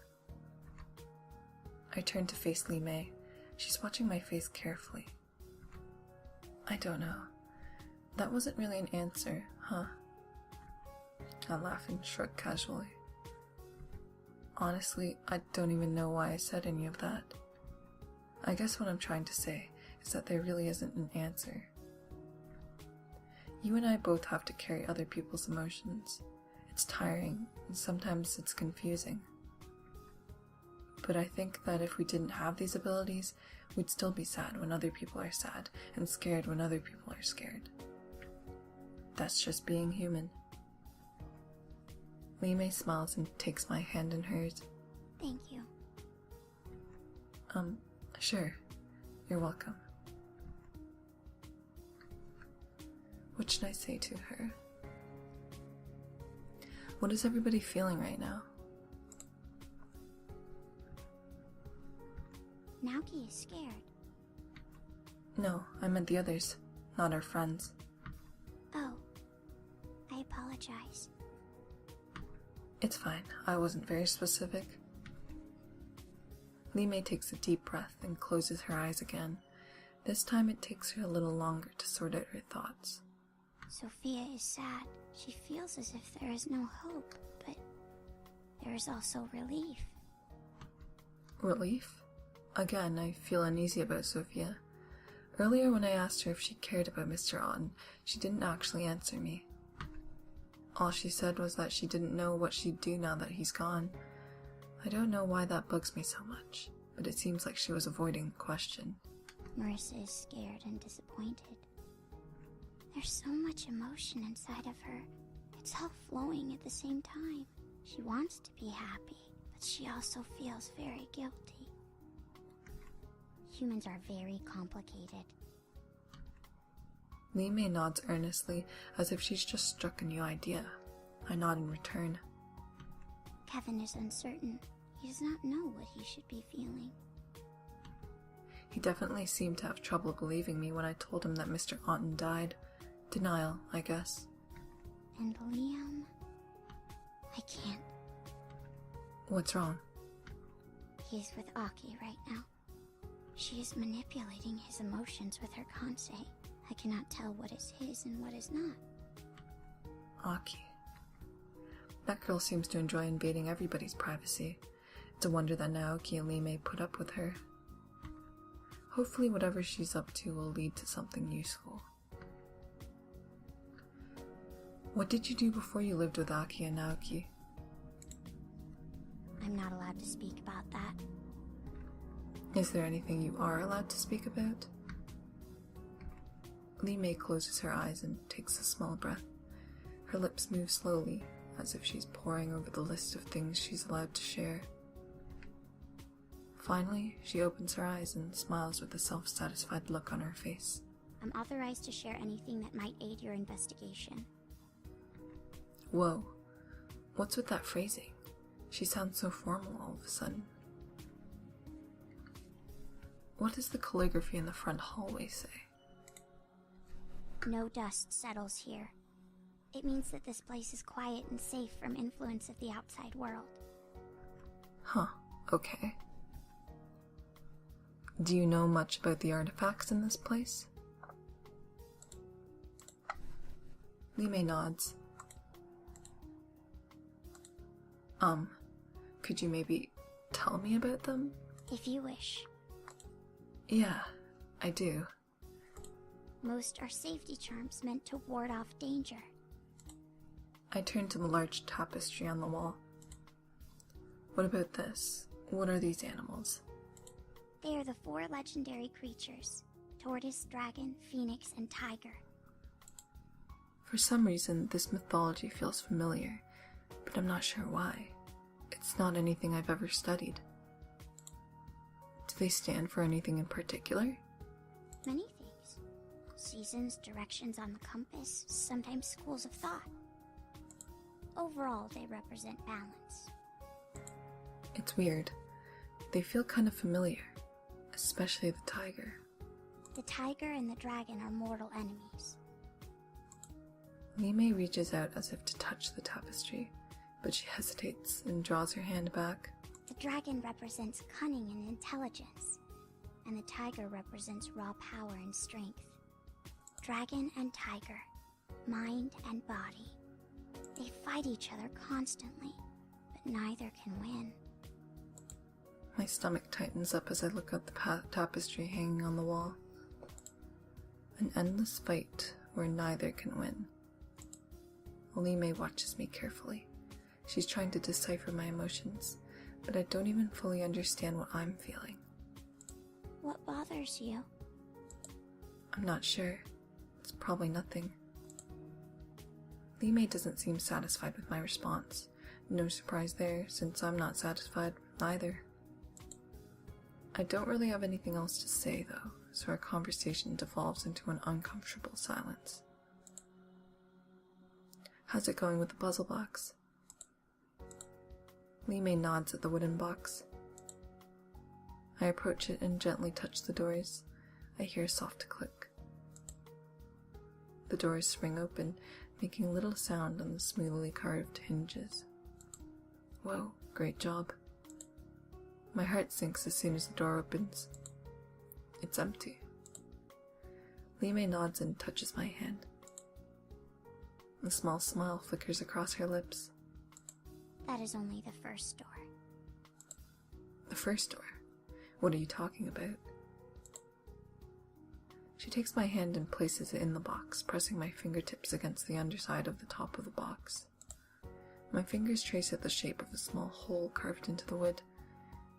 I turn to face Li Mei. She's watching my face carefully. I don't know. That wasn't really an answer, huh? I laugh and shrug casually. Honestly, I don't even know why I said any of that. I guess what I'm trying to say is that there really isn't an answer. You and I both have to carry other people's emotions. It's tiring, and sometimes it's confusing. But I think that if we didn't have these abilities, we'd still be sad when other people are sad, and scared when other people are scared. That's just being human. Li Mei smiles and takes my hand in hers. Thank you. Sure. You're welcome. What should I say to her? What is everybody feeling right now? Naoki is scared. No, I meant the others, not our friends. Oh, I apologize. It's fine, I wasn't very specific. Li Mei takes a deep breath and closes her eyes again. This time it takes her a little longer to sort out her thoughts. Sophia is sad. She feels as if there is no hope, but there is also relief. Relief? Again, I feel uneasy about Sophia. Earlier when I asked her if she cared about Mr. Otten, she didn't actually answer me. All she said was that she didn't know what she'd do now that he's gone. I don't know why that bugs me so much, but it seems like she was avoiding the question. Marissa is scared and disappointed. There's so much emotion inside of her. It's all flowing at the same time. She wants to be happy, but she also feels very guilty. Humans are very complicated. Li Mei nods earnestly, as if she's just struck a new idea. I nod in return. Kevin is uncertain. He does not know what he should be feeling. He definitely seemed to have trouble believing me when I told him that Mr. Otten died. Denial, I guess. And Liam... I can't. What's wrong? He's with Aki right now. She is manipulating his emotions with her Kansei. I cannot tell what is his and what is not. Aki. That girl seems to enjoy invading everybody's privacy. It's a wonder that Naoki and Li Mei put up with her. Hopefully whatever she's up to will lead to something useful. What did you do before you lived with Aki and Naoki? I'm not allowed to speak about that. Is there anything you are allowed to speak about? Li Mei closes her eyes and takes a small breath. Her lips move slowly, as if she's poring over the list of things she's allowed to share. Finally, she opens her eyes and smiles with a self-satisfied look on her face. I'm authorized to share anything that might aid your investigation. Whoa. What's with that phrasing? She sounds so formal all of a sudden. What does the calligraphy in the front hallway say? No dust settles here. It means that this place is quiet and safe from influence of the outside world. Huh, okay. Do you know much about the artifacts in this place? Li Mei nods. Could you maybe tell me about them? If you wish. Yeah, I do. Most are safety charms meant to ward off danger. I turn to the large tapestry on the wall. What about this? What are these animals? They are the 4 legendary creatures: tortoise, dragon, phoenix, and tiger. For some reason, this mythology feels familiar, but I'm not sure why. It's not anything I've ever studied. Do they stand for anything in particular? Many things. Seasons, directions on the compass, sometimes schools of thought. Overall, they represent balance. It's weird. They feel kind of familiar, especially the tiger. The tiger and the dragon are mortal enemies. Lime reaches out as if to touch the tapestry, but she hesitates and draws her hand back. The dragon represents cunning and intelligence, and the tiger represents raw power and strength. Dragon and tiger, mind and body. They fight each other constantly, but neither can win. My stomach tightens up as I look at the tapestry hanging on the wall. An endless fight where neither can win. Lime watches me carefully. She's trying to decipher my emotions, but I don't even fully understand what I'm feeling. What bothers you? I'm not sure. It's probably nothing. Lime doesn't seem satisfied with my response. No surprise there, since I'm not satisfied either. I don't really have anything else to say, though, so our conversation devolves into an uncomfortable silence. How's it going with the puzzle box? Lime nods at the wooden box. I approach it and gently touch the doors. I hear a soft click. The doors swing open, making little sound on the smoothly carved hinges. Whoa, great job. My heart sinks as soon as the door opens. It's empty. Lime nods and touches my hand. A small smile flickers across her lips. That is only the first door. The first door? What are you talking about? She takes my hand and places it in the box, pressing my fingertips against the underside of the top of the box. My fingers trace out the shape of a small hole carved into the wood.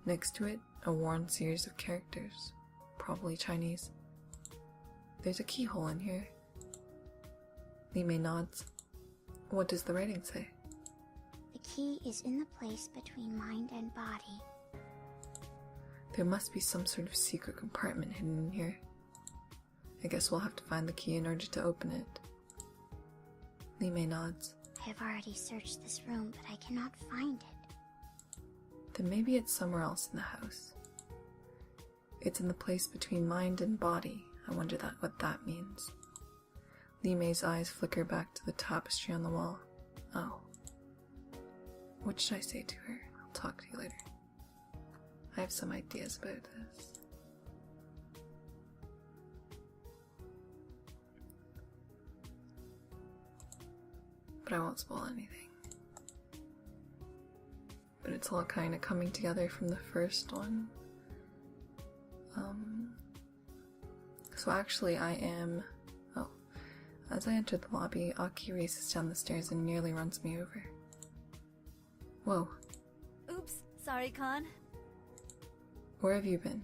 Next to it, a worn series of characters, probably Chinese. There's a keyhole in here. Lime nods. What does the writing say? The key is in the place between mind and body. There must be some sort of secret compartment hidden in here. I guess we'll have to find the key in order to open it. Lime nods. I have already searched this room, but I cannot find it. Then maybe it's somewhere else in the house. It's in the place between mind and body. I wonder what that means. Lime's eyes flicker back to the tapestry on the wall. Oh. What should I say to her? I'll talk to you later. I have some ideas about this. But I won't spoil anything. But it's all kind of coming together from the first one. So actually I am... Oh. As I enter the lobby, Aki races down the stairs and nearly runs me over. Whoa. Oops, sorry, Con. Where have you been?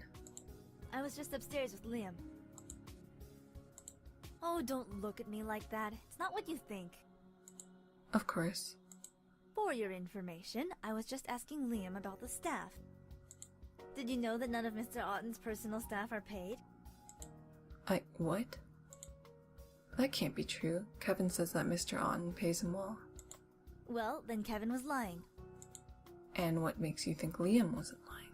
I was just upstairs with Liam. Oh, don't look at me like that. It's not what you think. Of course. For your information, I was just asking Liam about the staff. Did you know that none of Mr. Otten's personal staff are paid? What? That can't be true. Kevin says that Mr. Otten pays him well. Well, then Kevin was lying. And what makes you think Liam wasn't lying?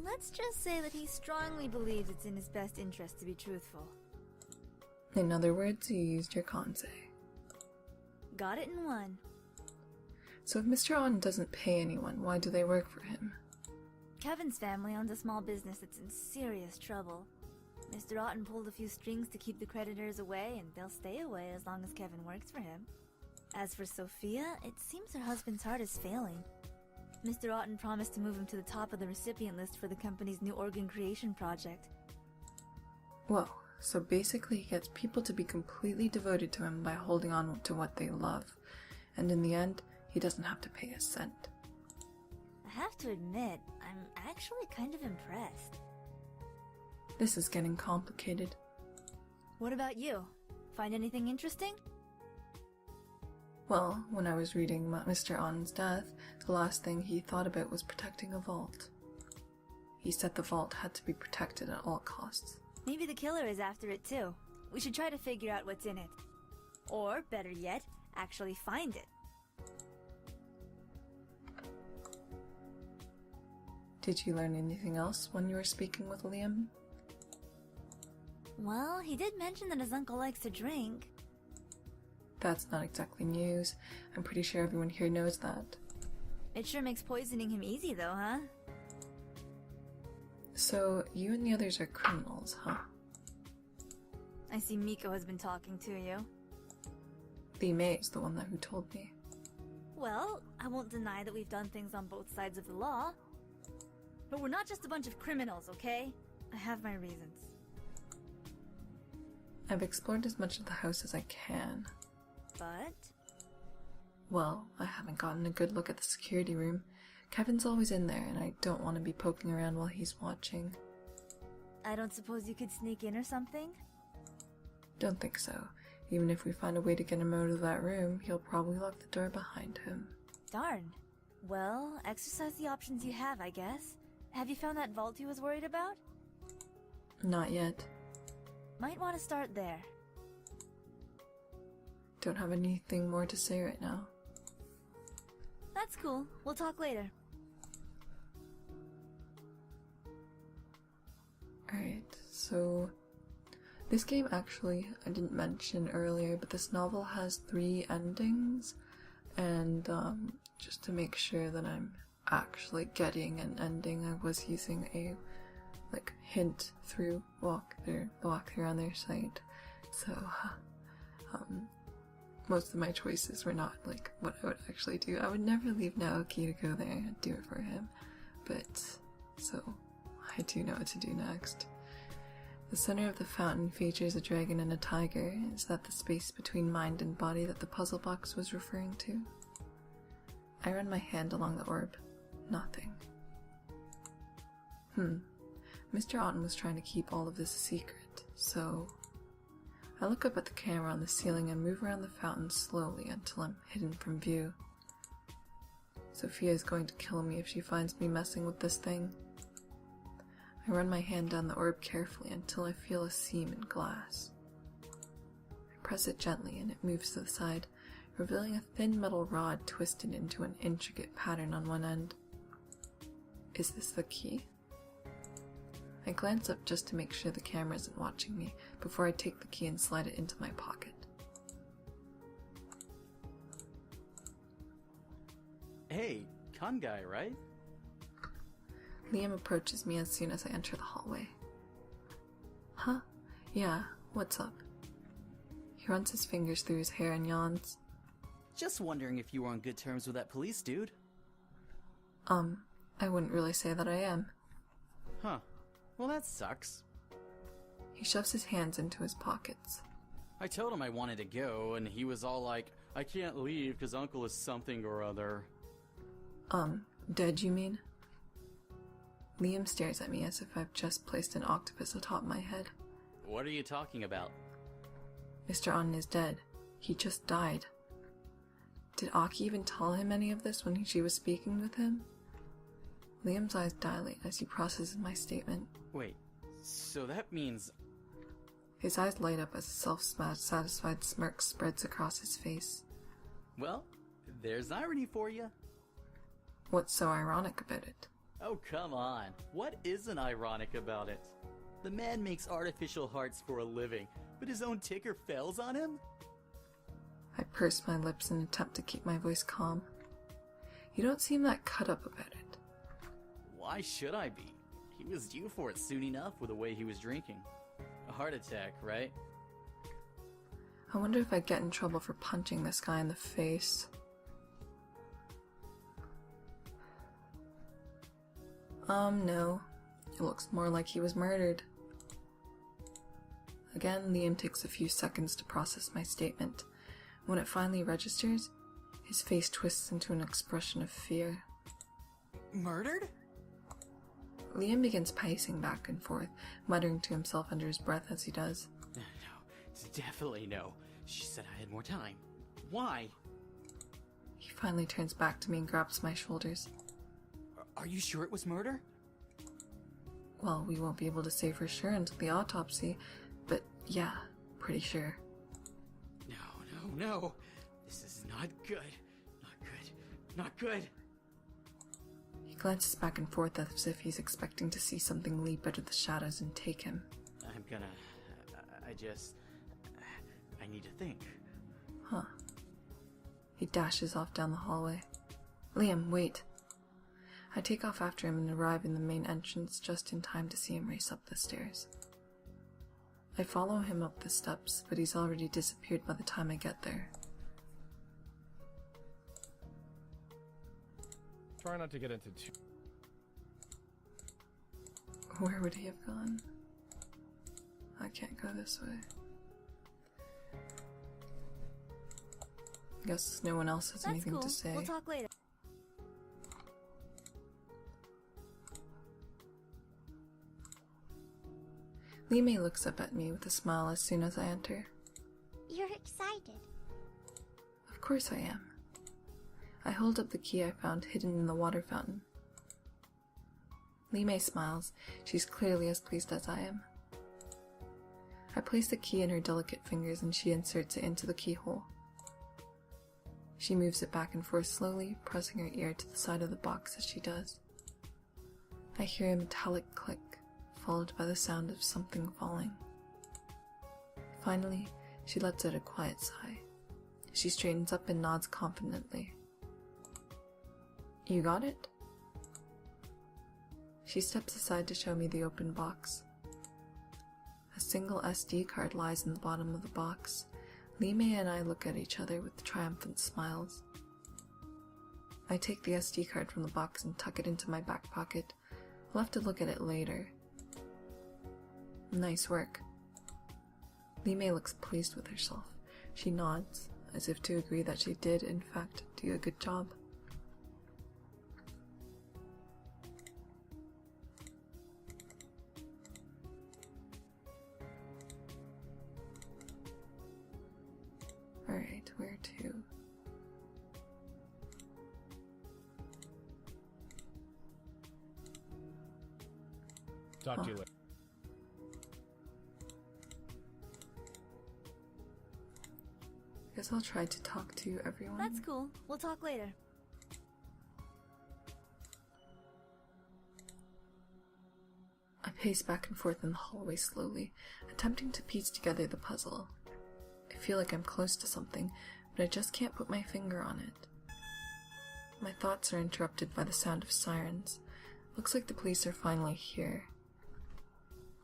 Let's just say that he strongly believes it's in his best interest to be truthful. In other words, you used your Kansei. Got it in one. So if Mr. Otten doesn't pay anyone, why do they work for him? Kevin's family owns a small business that's in serious trouble. Mr. Otten pulled a few strings to keep the creditors away, and they'll stay away as long as Kevin works for him. As for Sophia, it seems her husband's heart is failing. Mr. Otten promised to move him to the top of the recipient list for the company's new organ creation project. Whoa, so basically he gets people to be completely devoted to him by holding on to what they love, and in the end, he doesn't have to pay a cent. I have to admit, I'm actually kind of impressed. This is getting complicated. What about you? Find anything interesting? Well, when I was reading Mr. On's death, the last thing he thought about was protecting a vault. He said the vault had to be protected at all costs. Maybe the killer is after it too. We should try to figure out what's in it. Or, better yet, actually find it. Did you learn anything else when you were speaking with Liam? Well, he did mention that his uncle likes to drink. That's not exactly news. I'm pretty sure everyone here knows that. It sure makes poisoning him easy though, huh? So, you and the others are criminals, huh? I see Miko has been talking to you. Lee May is the one who told me. Well, I won't deny that we've done things on both sides of the law. But we're not just a bunch of criminals, okay? I have my reasons. I've explored as much of the house as I can. But? Well, I haven't gotten a good look at the security room. Kevin's always in there, and I don't want to be poking around while he's watching. I don't suppose you could sneak in or something? Don't think so. Even if we find a way to get him out of that room, he'll probably lock the door behind him. Darn. Well, exercise the options you have, I guess. Have you found that vault he was worried about? Not yet. Might want to start there. Don't have anything more to say right now. That's cool. We'll talk later. Alright, so this game actually, I didn't mention earlier, but this novel has 3 endings, and just to make sure that I'm actually getting an ending, I was using a hint through the walkthrough on their site. So most of my choices were not what I would actually do. I would never leave Naoki to go there and do it for him, but so I do know what to do next. The center of the fountain features a dragon and a tiger. Is that the space between mind and body that the puzzle box was referring to? I run my hand along the orb. Nothing. Mr. Otten was trying to keep all of this a secret, so I look up at the camera on the ceiling and move around the fountain slowly until I'm hidden from view. Sophia is going to kill me if she finds me messing with this thing. I run my hand down the orb carefully until I feel a seam in glass. I press it gently and it moves to the side, revealing a thin metal rod twisted into an intricate pattern on one end. Is this the key? I glance up just to make sure the camera isn't watching me before I take the key and slide it into my pocket. Hey, con guy, right? Liam approaches me as soon as I enter the hallway. Huh? Yeah, what's up? He runs his fingers through his hair and yawns. Just wondering if you were on good terms with that police dude. I wouldn't really say that I am. Huh. Well, that sucks. He shoves his hands into his pockets. I told him I wanted to go, and he was all like, I can't leave because Uncle is something or other. Dead, you mean? Liam stares at me as if I've just placed an octopus atop my head. What are you talking about? Mr. Otten is dead. He just died. Did Aki even tell him any of this when she was speaking with him? Liam's eyes dilate as he processes my statement. Wait, so that means... His eyes light up as a self-satisfied smirk spreads across his face. Well, there's irony for you. What's so ironic about it? Oh, come on. What isn't ironic about it? The man makes artificial hearts for a living, but his own ticker fails on him? I purse my lips in an attempt to keep my voice calm. You don't seem that cut up about it. Why should I be? He was due for it soon enough with the way he was drinking. A heart attack, right? I wonder if I'd get in trouble for punching this guy in the face. No. It looks more like he was murdered. Again, Liam takes a few seconds to process my statement. When it finally registers, his face twists into an expression of fear. Murdered? Liam begins pacing back and forth, muttering to himself under his breath as he does. No, it's definitely no. She said I had more time. Why? He finally turns back to me and grabs my shoulders. Are you sure it was murder? Well, we won't be able to say for sure until the autopsy, but yeah, pretty sure. No. This is not good. Not good. He glances back and forth as if he's expecting to see something leap out of the shadows and take him. I need to think. Huh. He dashes off down the hallway. Liam, wait. I take off after him and arrive in the main entrance just in time to see him race up the stairs. I follow him up the steps, but he's already disappeared by the time I get there. Try not to get into too... Where would he have gone? I can't go this way. Guess no one else has That's anything cool. to say. We'll talk later. Lime looks up at me with a smile as soon as I enter. You're excited. Of course I am. I hold up the key I found hidden in the water fountain. Lime smiles. She's clearly as pleased as I am. I place the key in her delicate fingers and she inserts it into the keyhole. She moves it back and forth slowly, pressing her ear to the side of the box as she does. I hear a metallic click, followed by the sound of something falling. Finally, she lets out a quiet sigh. She straightens up and nods confidently. You got it? She steps aside to show me the open box. A single SD card lies in the bottom of the box. Lime and I look at each other with triumphant smiles. I take the SD card from the box and tuck it into my back pocket. I'll have to look at it later. Nice work. Lime looks pleased with herself. She nods, as if to agree that she did, in fact, do a good job. Alright, where to? Talk to you later. Guess I'll try to talk to everyone. That's cool. We'll talk later. I pace back and forth in the hallway slowly, attempting to piece together the puzzle. I feel like I'm close to something, but I just can't put my finger on it. My thoughts are interrupted by the sound of sirens. Looks like the police are finally here.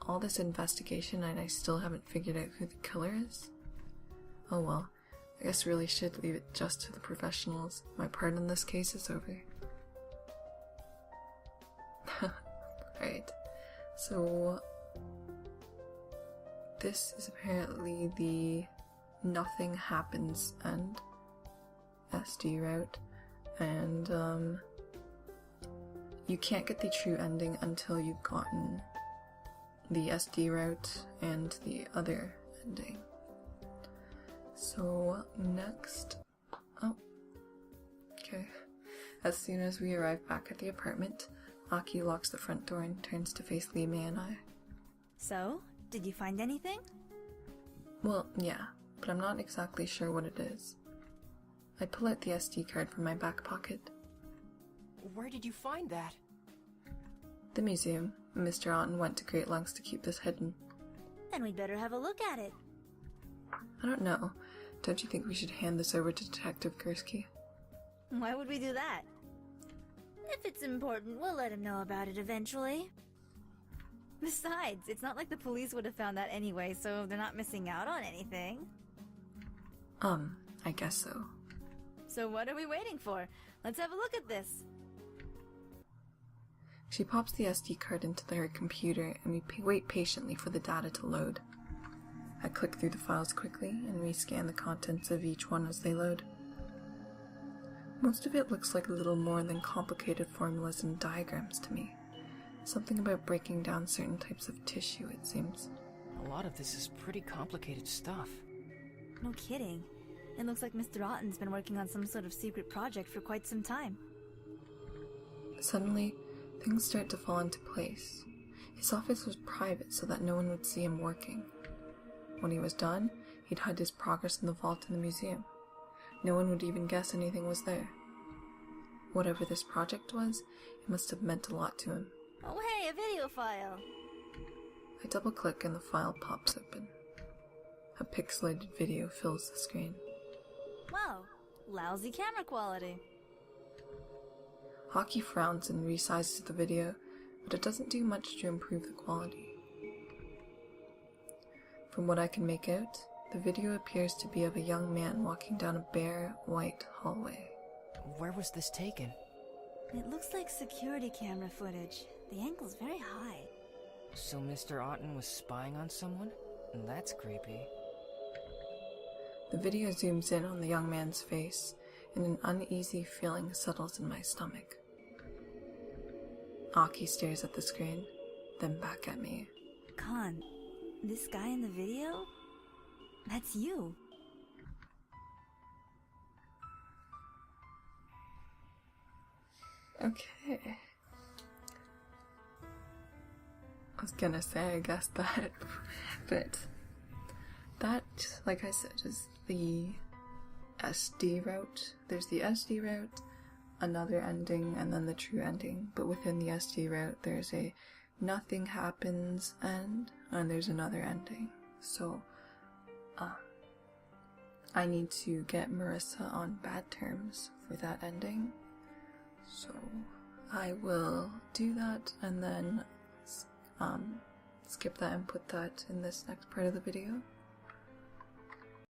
All this investigation and I still haven't figured out who the killer is? Oh well, I guess really should leave it just to the professionals. My part in this case is over. Alright, so this is apparently the nothing happens end SD route, and you can't get the true ending until you've gotten the SD route and the other ending. So next, okay. As soon as we arrive back at the apartment, Aki locks the front door and turns to face Lime and I. So, did you find anything? Well, yeah, but I'm not exactly sure what it is. I pull out the SD card from my back pocket. Where did you find that? The museum. Mr. Otten went to great lengths to keep this hidden. Then we'd better have a look at it. I don't know. Don't you think we should hand this over to Detective Gursky? Why would we do that? If it's important, we'll let him know about it eventually. Besides, it's not like the police would have found that anyway, so they're not missing out on anything. I guess so. So what are we waiting for? Let's have a look at this. She pops the SD card into her computer, and we wait patiently for the data to load. I click through the files quickly and rescan the contents of each one as they load. Most of it looks like little more than complicated formulas and diagrams to me. Something about breaking down certain types of tissue, it seems. A lot of this is pretty complicated stuff. No kidding. It looks like Mr. Otten's been working on some sort of secret project for quite some time. Suddenly, things start to fall into place. His office was private so that no one would see him working. When he was done, he'd hide his progress in the vault in the museum. No one would even guess anything was there. Whatever this project was, it must have meant a lot to him. Oh hey, a video file! I double-click and the file pops open. A pixelated video fills the screen. Wow, lousy camera quality. Hockey frowns and resizes the video, but it doesn't do much to improve the quality. From what I can make out, the video appears to be of a young man walking down a bare, white hallway. Where was this taken? It looks like security camera footage. The angle's very high. So Mr. Otten was spying on someone? That's creepy. The video zooms in on the young man's face, and an uneasy feeling settles in my stomach. Aki stares at the screen, then back at me. Khan, this guy in the video? That's you. Okay. I was gonna say, I guess that, but that, like I said, is the SD route. There's the SD route, another ending, and then the true ending. But within the SD route, there's a nothing happens end, and there's another ending. So, I need to get Marissa on bad terms for that ending. So, I will do that, and then skip that and put that in this next part of the video.